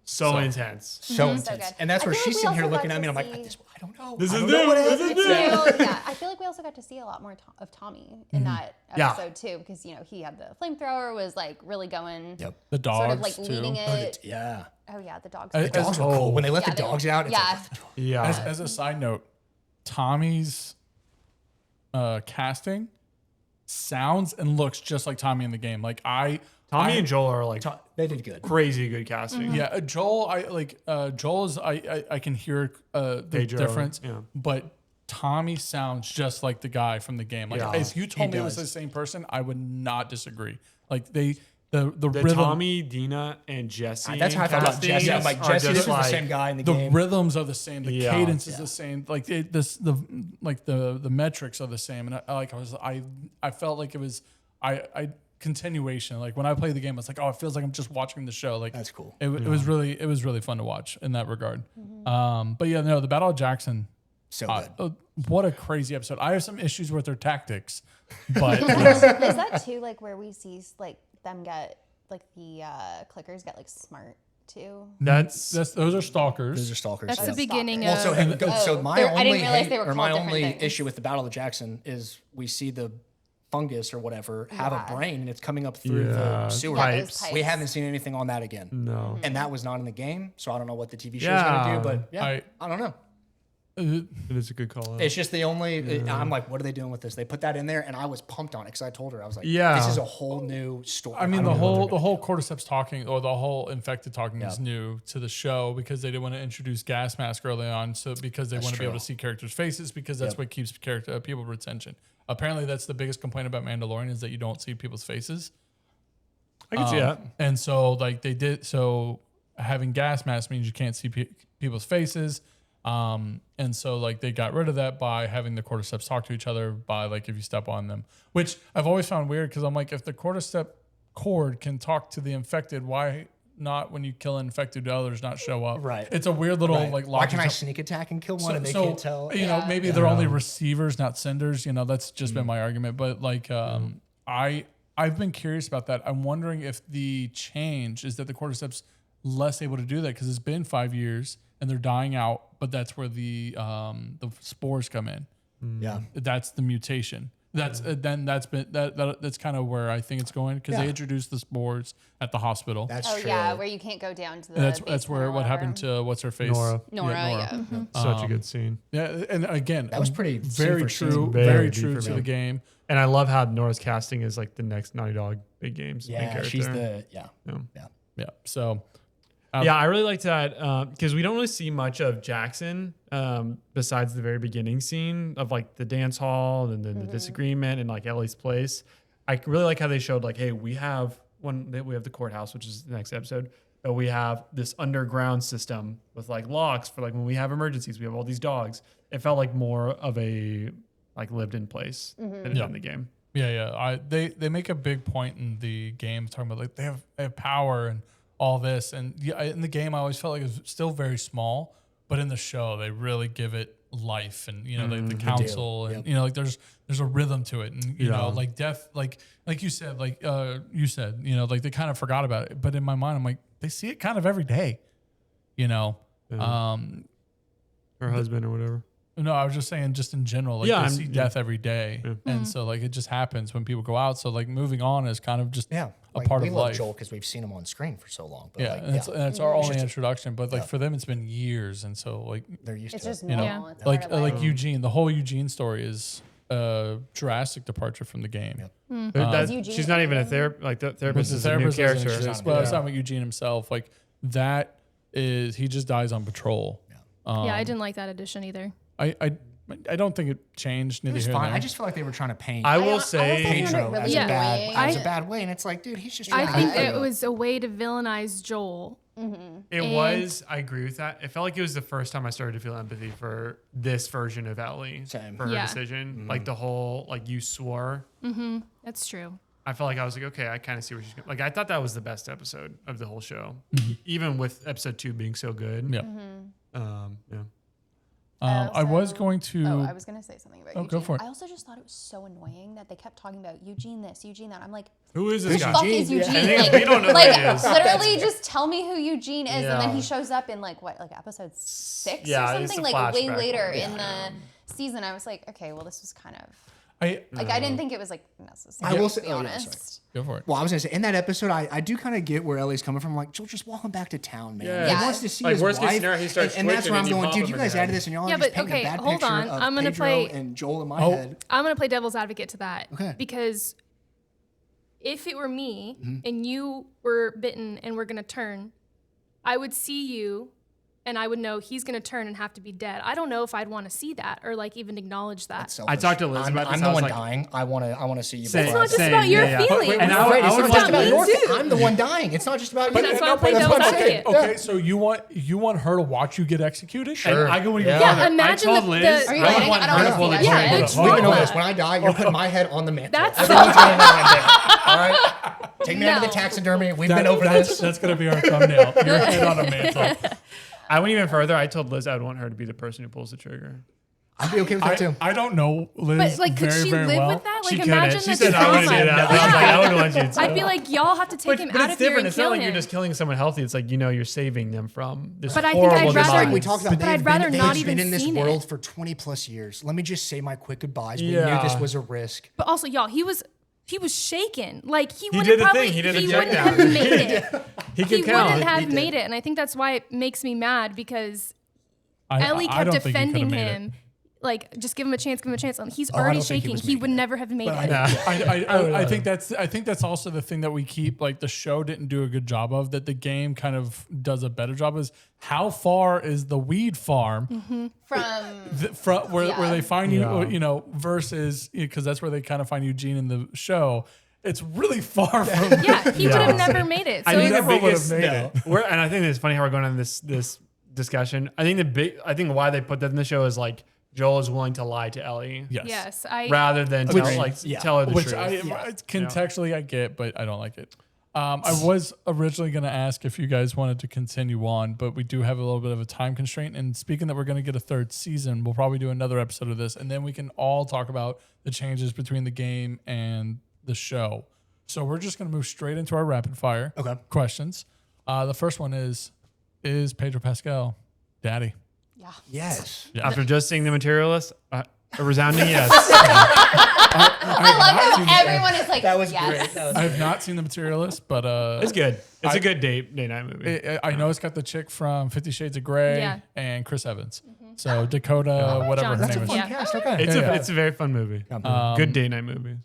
so intense. So So intense. good. And that's I where feel like she's we sitting here also looking got at me, and I'm to like, see- I don't know. This I is don't know new. what This happened. is new. Yeah, I feel like we also got to see a lot more of Tommy in that Yeah. episode too, because he had the flamethrower, was like really going, Yep. The dogs sort of like too. leading it. Yeah. Oh yeah, the dogs. The were Dogs good. are cool. When they let Yeah, the dogs out, it's yeah, like, Yeah. As a side note, Tommy's casting sounds and looks just like Tommy in the game. Like Tommy and Joel are like they did good. crazy good casting. yeah, Joel. Joel's. I can hear the Pedro, difference, yeah. but Tommy sounds just like the guy from the game. Like Yeah. if you told me it was does. the same person, I would not disagree. Like the The rhythm, Tommy, Dina, and Jesse. That's how I felt about castings Jesse. I'm like, are Jesse, just this is the like- same guy in the the game. rhythms are the same, the Yeah. cadence is the same, like the metrics are the same, and I felt like it was I continuation. Like when I play the game, it's like, oh, it feels like I'm just watching the show. Like That's cool. It was really fun to watch in that regard. But yeah, no, the Battle of Jackson. So good. What a crazy episode. I have some issues with their tactics, but Is that too like where we see like them get like the clickers get like smart too? those are stalkers. Those are stalkers. That's yeah. the beginning Well, of. so my I didn't only realize they were my called different only things. issue with the Battle of Jackson is we see the fungus or whatever have a Yeah. brain and it's coming up through the Yeah. sewer. Yeah, those Pipes. pipes. We haven't seen anything on that again. No. And that was not in the game, so I don't know what the TV show is Yeah. going to do. But yeah, I- I don't know. It is a good call out. It's just the only. I'm like, what are they doing with this? They put that in there, and I was pumped on it because I told her I was like, Yeah. this is a whole new story. I mean, don't the know what they're whole gonna do. cordyceps talking or the whole infected talking is new to the show because they didn't want to introduce gas mask early on. So because they want to be able to see characters' faces because that's what keeps people retention. Apparently, that's the biggest complaint about Mandalorian is that you don't see people's faces. I can see that. And so like they did. So having gas masks means you can't see people's faces. And so like they got rid of that by having the cordyceps talk to each other by like if you step on them, which I've always found weird because I'm like, if the cordyceps cord can talk to the infected, why not when you kill an infected do others not show up? Right. It's a weird little Right. like Why can I logic. sneak attack and kill one and they can't tell? You know, maybe they're only receivers, not senders. You know, that's just been my argument. But like, I've been curious about that. I'm wondering if the change is that the cordyceps less able to do that because it's been 5 years and they're dying out. But that's where the spores come in. Yeah. That's the mutation. That's that's kind of where I think it's going because they introduced the spores at the hospital. That's Oh true. yeah, where you can't go down to the. That's basement where or what happened whatever. to what's her face Nora. Nora. Yeah. Such a good scene. Yeah, and again, That was pretty very super true, scene. very Very true deep to for the me. game. And I love how Nora's casting is like the next Naughty Dog big games main Yeah, character. she's the Yeah, so Yeah, I really like that because we don't really see much of Jackson besides the very beginning scene of like the dance hall and then the disagreement and like Ellie's place. I really like how they showed like, hey, we have the courthouse, which is the next episode, but we have this underground system with like locks for like when we have emergencies. We have all these dogs. It felt like more of a like lived in place than it did in the game. yeah. They make a big point in the game talking about like they have power and all this, and in the game I always felt like it was still very small, but in the show they really give it life, and you know the council, and you know like there's a rhythm to it, and you know like death, like you said, you know like they kind of forgot about it, but in my mind I'm like they see it kind of every day, you know. Her husband or whatever. No, I was just saying, just in general, like they see death every day, and so like it just happens when people go out. So like moving on is kind of just a part we of love life. Joel because we've seen him on screen for so long. But Yeah, like, and it's our only introduction, but like for them it's been years, and so like they're used It's to just it. normal. It's part of like life. Eugene, the whole Eugene story is a drastic departure from the game. That- Eugene she's not even a in the therapist. Like the But therapist the is a new therapist doesn't character. exist. Well, I was talking about Eugene himself. Like that is he just dies on patrol. Yeah, I didn't like that addition either. I don't think it changed. It Neither was here nor fine. there. I just feel like they were trying to paint I I will also say found it Pedro really as Yeah. annoying. a bad way, and it's like, dude, he's just I trying think to it was a way to villainize Joel. it was. I agree with that. It felt like it was the first time I started to feel empathy for this version of Ellie Same. for her Yeah. decision. Like the whole like you swore. That's true. I felt like I was like, okay, I kind of see where she's going. Like I thought that was the best episode of the whole show, even with episode 2 being so good. Yeah. Yeah. I was Also- going to. Oh, I was gonna say something about Oh, Eugene. go for it. I also just thought it was so annoying that they kept talking about Eugene this, Eugene that. I'm like, Who is who this the guy? fuck is Eugene? And the thing is, Like, we don't know like who he is. literally just tell me who Eugene is, and then Yeah. he shows up in like episode 6 Yeah, or it's something, a like way flashback. later in the season. I was like, okay, well this was kind of I like I didn't think it was like necessary. I will to say- be oh, yeah, honest. go for it. Well, I was gonna say in that episode, I do kind of get where Ellie's coming from. Like, Joel, just walk him back to town, man. Yeah. He wants to see Like, his worst case wife, scenario, he starts and that's twitching where I'm and you going, pop dude. him You in guys the head. added this, and y'all Yeah, are just but painting okay, a bad hold picture on. of I'm gonna Pedro play- and Joel in my Oh. head. I'm gonna play devil's advocate to that. Okay. Because if it were me and you were bitten and we're gonna turn, I would see you and I would know he's gonna turn and have to be dead. I don't know if I'd want to see that or like even acknowledge that. That's selfish. talked to Liz about I'm this. the I was one like- dying. I want to see you. Same. It's before I not just die. about your yeah, yeah. feelings. And I'm I afraid would it's not just want about to- your Dude. feelings. I'm the one dying. It's not just about you. that's why I play that's devil's what I'm saying. advocate. Okay, so you want her to watch you get executed? Sure. And I go even Yeah. farther. Yeah, imagine I told the- Liz, the- Are you I would lying? want I don't her wanna to pull see the that. Yeah, trigger. it's the We whole know trauma. this. When I die, you're putting my head on the mantle. That's Everyone's gonna know I'm dead. All right, take me down to the No. taxidermy. We've been over this. That's gonna be our thumbnail. Your head on a mantle. I went even further. I told Liz I would want her to be the person who pulls the trigger. I'd be okay with that too. I don't know Liz But like, could very, she very live well. with that? Like, She imagine couldn't. She the said I trauma. wouldn't do that. I was like, I wouldn't want you to. I'd be like, y'all have to take him but out it's of here different. and It's kill not like him. you're just killing someone healthy. It's like, you know, you're saving them from this But I think horrible I'd rather- demise. Like we talked about, But I'd rather not they've been even in this seen it. world for 20 plus years. Let me just say my quick goodbyes. We knew Yeah. this was a risk. But also, y'all, he was shaken. Like he would did have the probably thing. He did a wouldn't check have down. made it. He He could count. wouldn't have He did. made it, and I think that's why it makes me mad because Ellie I kept don't think he could've defending made it. him. Like, just give him a chance, give him a chance. He's I already don't think he shaking. was He making would it. never have made But it. I think that's also the thing that we keep, like, the show didn't do a good job of, that the game kind of does a better job, is how far is the weed farm From where they find you, Yeah. you know, versus, because that's where they kind of find Eugene in the show. It's really far from. Yeah, he would have never made it. So I think the never would've biggest, made it. and I think it's funny how we're going on this discussion. I think why they put that in the show is like Joel is willing to lie to Ellie yes, rather than tell her the Which truth. contextually I get, but I don't like it. I was originally going to ask if you guys wanted to continue on, but we do have a little bit of a time constraint. And speaking that we're going to get a third season, we'll probably do another episode of this, and then we can all talk about the changes between the game and the show. So we're just going to move straight into our rapid fire questions. The first one is Pedro Pascal daddy? Yeah. Yes. After just seeing The Materialist, a resounding yes. I love how everyone is like, That was yes. great. I have not seen The Materialist, but It's good. It's a good date night movie. I know it's got the chick from 50 Shades of Grey Yeah. and Chris Evans. So Dakota, whatever her Johnson. name is. Yeah. Cast, okay. It's a very fun movie. Good date night movie.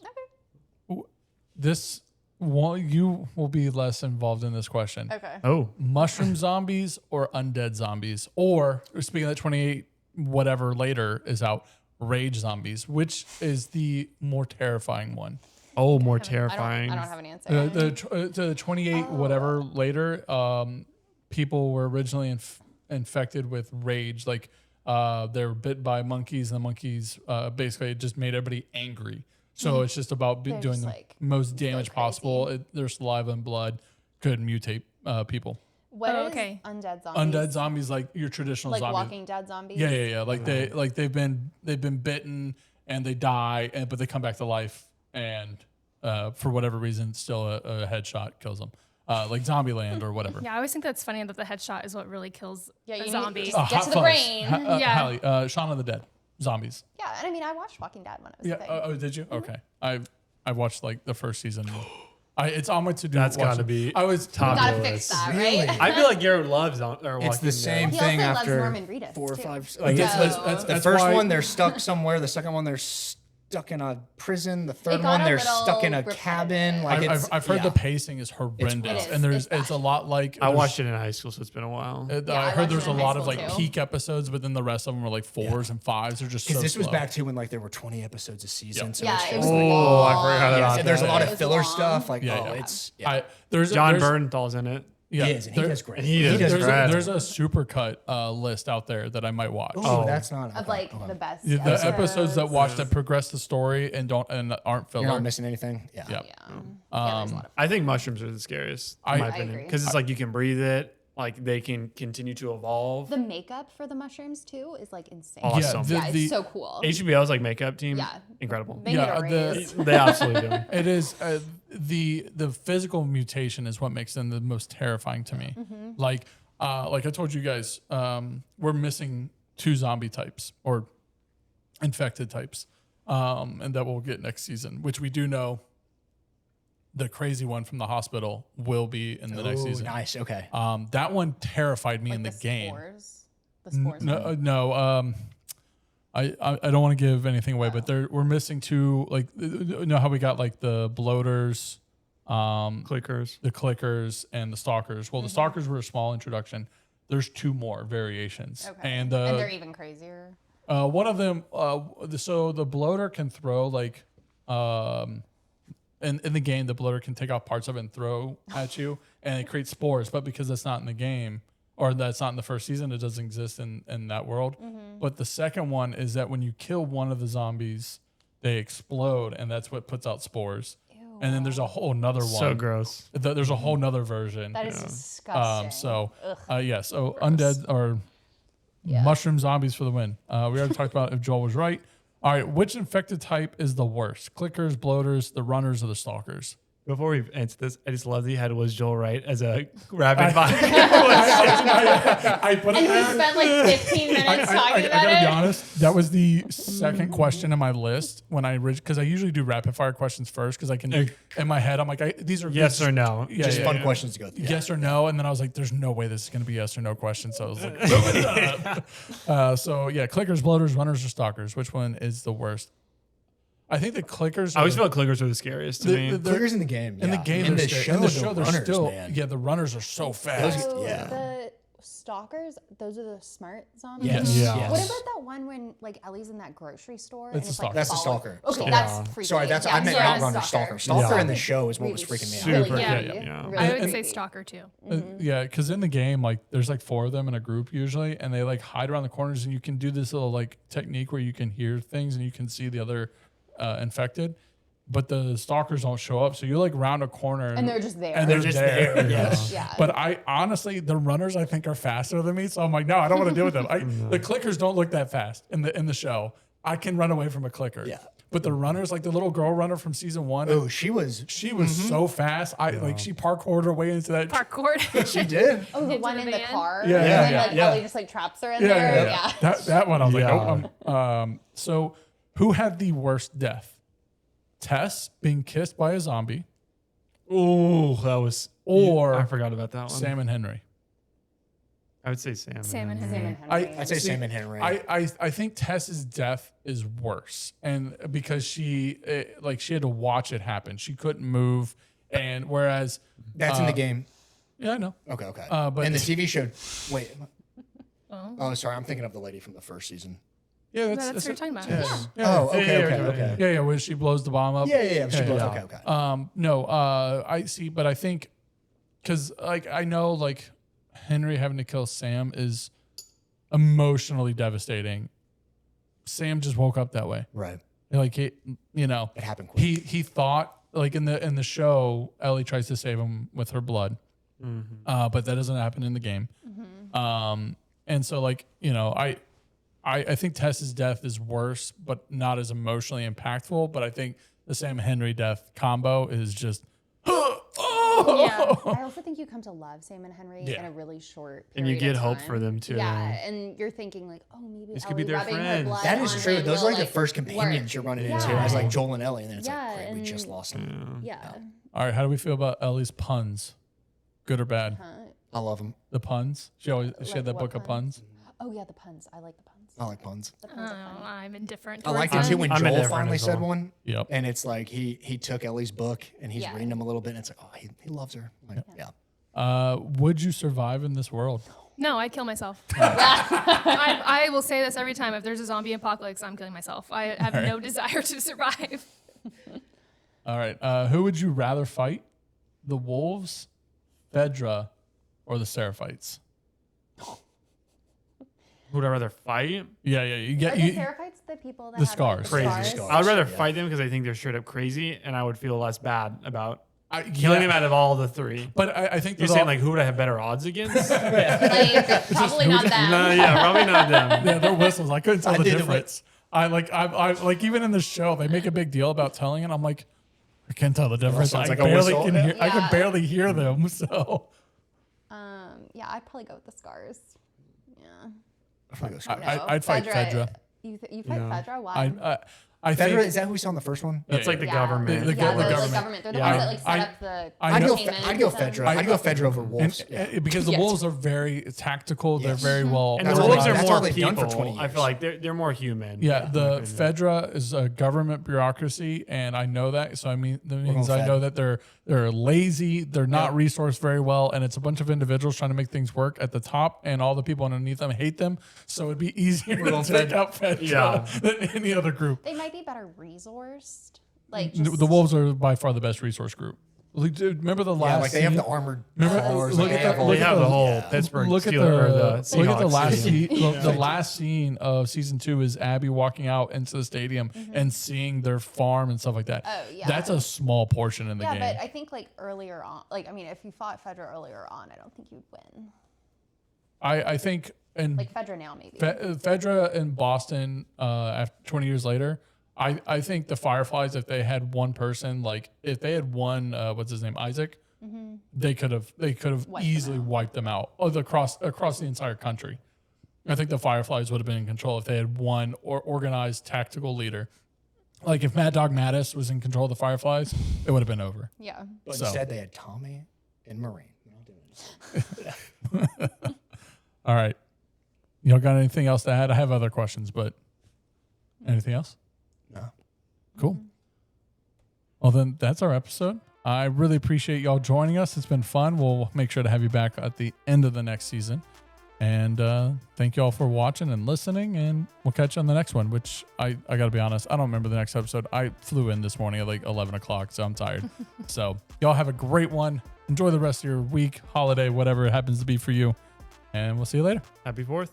This one, you will be less involved in this question. Okay. Oh, Mushroom zombies or undead zombies? Or speaking of that 28 whatever later is out, rage zombies. Which is the more terrifying one? more I terrifying. don't have an answer. The 28 whatever later, people were originally infected with rage. Like they were bit by monkeys, and the monkeys basically just made everybody angry. So it's just about They're doing just, the like, most damage crazy. possible. Their saliva and blood could mutate people. What is okay. undead zombies? Undead zombies, like your traditional Like zombies. Walking Dead zombies? Yeah. Like they've been bitten and they die, but they come back to life, and for whatever reason, still a headshot kills them. Like Zombieland or whatever. Yeah, I always think that's funny that the headshot is what really kills Yeah, you a need zombie. to just get Hot to the Fuzz. brain. Yeah. Hallie, Shaun of the Dead, zombies. Yeah, and I mean, I watched Walking Dead when it was Yeah. a thing. Oh, did you? Okay. I watched like the first season. It's on my to-do. That's watch gotta it. be I was top. Gotta of the fix list. that, Really? right? I feel like Garrett loves It's the same He thing also loves after Norman Reedus, 4 or too. 5. Like, So- The first one, they're stuck somewhere. The second one, they're stuck in a prison. The third got one, a they're little stuck in a repetitive. cabin. Like I've heard yeah. the pacing is horrendous, It is. and It's it's a lot like I watched it in high school, so it's been a while. Yeah, I I heard watched there's it a in high lot of school, like too. peak episodes, but then the rest of them were like 4s and 5s. They're just so Because this was slow. back to when like there were 20 episodes a season. Yep. So Yeah, it's it just, was Oh, I long. forgot about and there's a that. lot It of was filler long. stuff. Like Yeah. it's There's John there's, Bernthal's in it. Yeah, he is, and he does great. And he does there's, great. there's a supercut list out there that I might watch. Oh, that's not Of like the best The episodes that watch that progress the story and aren't You're filler. not missing anything. Yeah. Yep. Yeah. Yeah, there's a lot of I think mushrooms are the scariest, in my opinion, agree. because it's like you can breathe it, like they can continue to evolve. The makeup for the mushrooms too is like insane. Awesome. Yeah, Yeah, it's so cool. HBO's like makeup team, Yeah. incredible. They need Yeah, a raise. They absolutely do. It is the physical mutation is what makes them the most terrifying to me. Like I told you guys, we're missing 2 zombie types or infected types, and that we'll get next season. Which we do know, the crazy one from the hospital will be in the next season. Nice. Okay. That one terrified me Like in the game. Spores. The spores. No, no. I don't want to give anything away, but we're missing 2. Like, you know how we got like the bloaters, Clickers. the clickers, and the stalkers. Well, the stalkers were a small introduction. There's 2 more variations, Okay. and they're even crazier. one of them. So the bloater can throw like, in the game, the bloater can take off parts of it and throw at you, and it creates spores. But because that's not in the game, or that's not in the first season, it doesn't exist in that world. But the second one is that when you kill one of the zombies, they explode, and that's what puts out spores. And then there's a whole nother one. So gross. There's a whole nother version. That is disgusting. So undead or mushroom zombies for the win. We already talked about if Joel was right. All right, which infected type is the worst? Clickers, bloaters, the runners, or the stalkers? Before we answer this, I just love that you had Was Joel Right as a rapid fire. I put And it we there. spent like 15 minutes talking I about gotta it. be honest. That was the second question on my list when because I usually do rapid fire questions first because I can in my head I'm like these are Yes or no. Yeah, Just yeah, fun yeah. questions to go through. Yes or no, and then I was like, "There's no way this is gonna be yes or no questions." So I was like, so yeah, clickers, bloaters, runners, or stalkers. Which one is the worst? I think the clickers. I always felt clickers were the scariest to me. Clickers in the game. in the yeah. game. In they're the scary. show, in the show, they're runners, still man. the runners are so fast. So Yeah. the stalkers, those are the smart zombies. Yes. Yeah. yes. What about that one when like Ellie's in that grocery store and It's a it's like stalker. That's a following- stalker. Okay, Stalker. that's Yeah. freaky. Sorry, I meant sorry, Outrunner Stalker. Stalker in the show is what was freaking me out. Super Yeah. creepy. Yeah. Really I would say creepy. stalker too. Yeah, because in the game, like there's like 4 of them in a group usually, and they like hide around the corners, and you can do this little like technique where you can hear things and you can see the other infected, but the stalkers don't show up. So you're like round a corner, And they're just there. and they're just there. there, yes. Yeah. But I honestly, the runners I think are faster than me, so I'm like, no, I don't want to deal with them. The clickers don't look that fast in the show. I can run away from a clicker. Yeah. But the runners, like the little girl runner from season 1, Oh, she was. so fast. Like she parkoured her way into that. Parkour. She did. Oh, the Into one the in the van? car. Yeah, and yeah, then yeah, like yeah. Ellie just like traps her in there. Yeah. That one I was Yeah. like, nope. So who had the worst death? Tess being kissed by a zombie, Oh, that was. or I forgot about that one. Sam and Henry? I would say Sam. Sam and Henry. Sam and Henry. I'd say Sam and Henry. I think Tess's death is worse, and because she had to watch it happen, she couldn't move, and whereas That's in the game. yeah, I know. Okay, okay. but- in the TV show. Wait. Oh. Oh, sorry. I'm thinking of the lady from the first season. Yeah, No, that's what you're talking about. Yes. Yeah. Oh, okay, Yeah, okay, yeah, okay. Yeah, when she blows the bomb up. Yeah. She goes, yeah. okay, okay. No, I see, but I think because like I know like Henry having to kill Sam is emotionally devastating. Sam just woke up that way, Right. like It happened quick. he thought like in the show Ellie tries to save him with her blood, but that doesn't happen in the game. And so like I think Tess's death is worse, but not as emotionally impactful. But I think the Sam Henry death combo is just. Yeah. I also think you come to love Sam and Henry Yeah. in a really short period And you get of hope time. for them, too. Yeah, and you're thinking like, oh, maybe This Ellie could be their rubbing her friends. blood That is on true. him Those will, are like the like, first companions work. you're running into, Yeah. as like Joel and Ellie, and then it's Yeah, like, great, we and- just lost them. Yeah. All right, how do we feel about Ellie's puns? Good or bad? I love them. The puns. She had Like that what book of puns? puns. Oh yeah, the puns. I like the puns. I like puns. The I puns don't are know, funny. I'm indifferent. I liked it towards too them. when I'm Joel indifferent finally as said well. one. Yep. And it's like he took Ellie's book and he's Yeah. reading them a little bit, and it's like, oh, he loves her. Like, yeah. Would you survive in this world? No, I'd kill myself. I will say this every time. If there's a zombie apocalypse, I'm killing myself. I have no desire to survive. All right. Who would you rather fight? The wolves, Fedra, or the Seraphites? Who would I rather fight? Yeah. You Are get the you. Seraphites the people that the have scars. Like, the Crazy. scars? scars. I would rather Yeah. fight them because I think they're straight up crazy, and I would feel less bad about Killing killing them out of all the three. But I think You're there's saying like who would I have better odds against? Like, probably not them. No, yeah, probably not them. yeah, their whistles. I couldn't tell I the did it difference. I like even in the show they make a big deal about telling it. I'm like, I can't tell the difference. sounds I like a barely whistle. can hear. I Yeah. can barely hear them. So Yeah, I'd probably go with the scars. Yeah. I forgot those I- scars. No, I'd fight Fedra. You fight Yeah. Fedra? Why? I Fedra, think is that who we saw in the first one? That's like the Yeah. government. The Yeah, they're government. the government. They're the Yeah. ones that like set I- up the I know- containment I'd go system. Fedra. I'd go Fedra over wolves. and, Yeah. because the Yes. wolves are very tactical. They're Yes. very well. And That's the all wolves they- are that's all more they've done people. for 20 I years. feel like they're more human. Yeah, in the my opinion. Fedra is a government bureaucracy, and I know that. So I mean, that means going I know Fed. that they're lazy, they're not Yeah. resourced very well, and it's a bunch of individuals trying to make things work at the top, and all the people underneath them hate them. So it'd be easier to going take Fed. out Fedra Yeah. than any other group. They might be better resourced. Like The just, wolves are by far the best resource group. Like, dude, remember the Yeah, last? like they have scene? the armored Remember- cars. look like, at all They look have at the the- whole yeah. Pittsburgh Look at Steelers or the look at the Seahawks. last scene. The last scene of season 2 is Abby walking out into the stadium and seeing their farm and stuff like that. Oh, yeah. That's a small portion in the yeah, game. but I think like earlier on, like I mean, if you fought Fedra earlier on, I don't think you'd win. I think in Like Fedra now, maybe. Fedra in Boston after 20 years later, I think the Fireflies, if they had one person, like if they had one, what's his name, Isaac, they could have easily wiped them out across the entire country. I think the Fireflies would have been in control if they had one or organized tactical leader. Like if Mad Dog Mattis was in control of the Fireflies, it would have been over. Yeah. But So- instead, they had Tommy and Marine. All right. Y'all got anything else to add? I have other questions, but anything else? No. Cool. Well, then that's our episode. I really appreciate y'all joining us. It's been fun. We'll make sure to have you back at the end of the next season. And thank y'all for watching and listening. And we'll catch you on the next one, which I got to be honest, I don't remember the next episode. I flew in this morning at like 11 o'clock, so I'm tired. So y'all have a great one. Enjoy the rest of your week, holiday, whatever it happens to be for you. And we'll see you later. Happy 4th.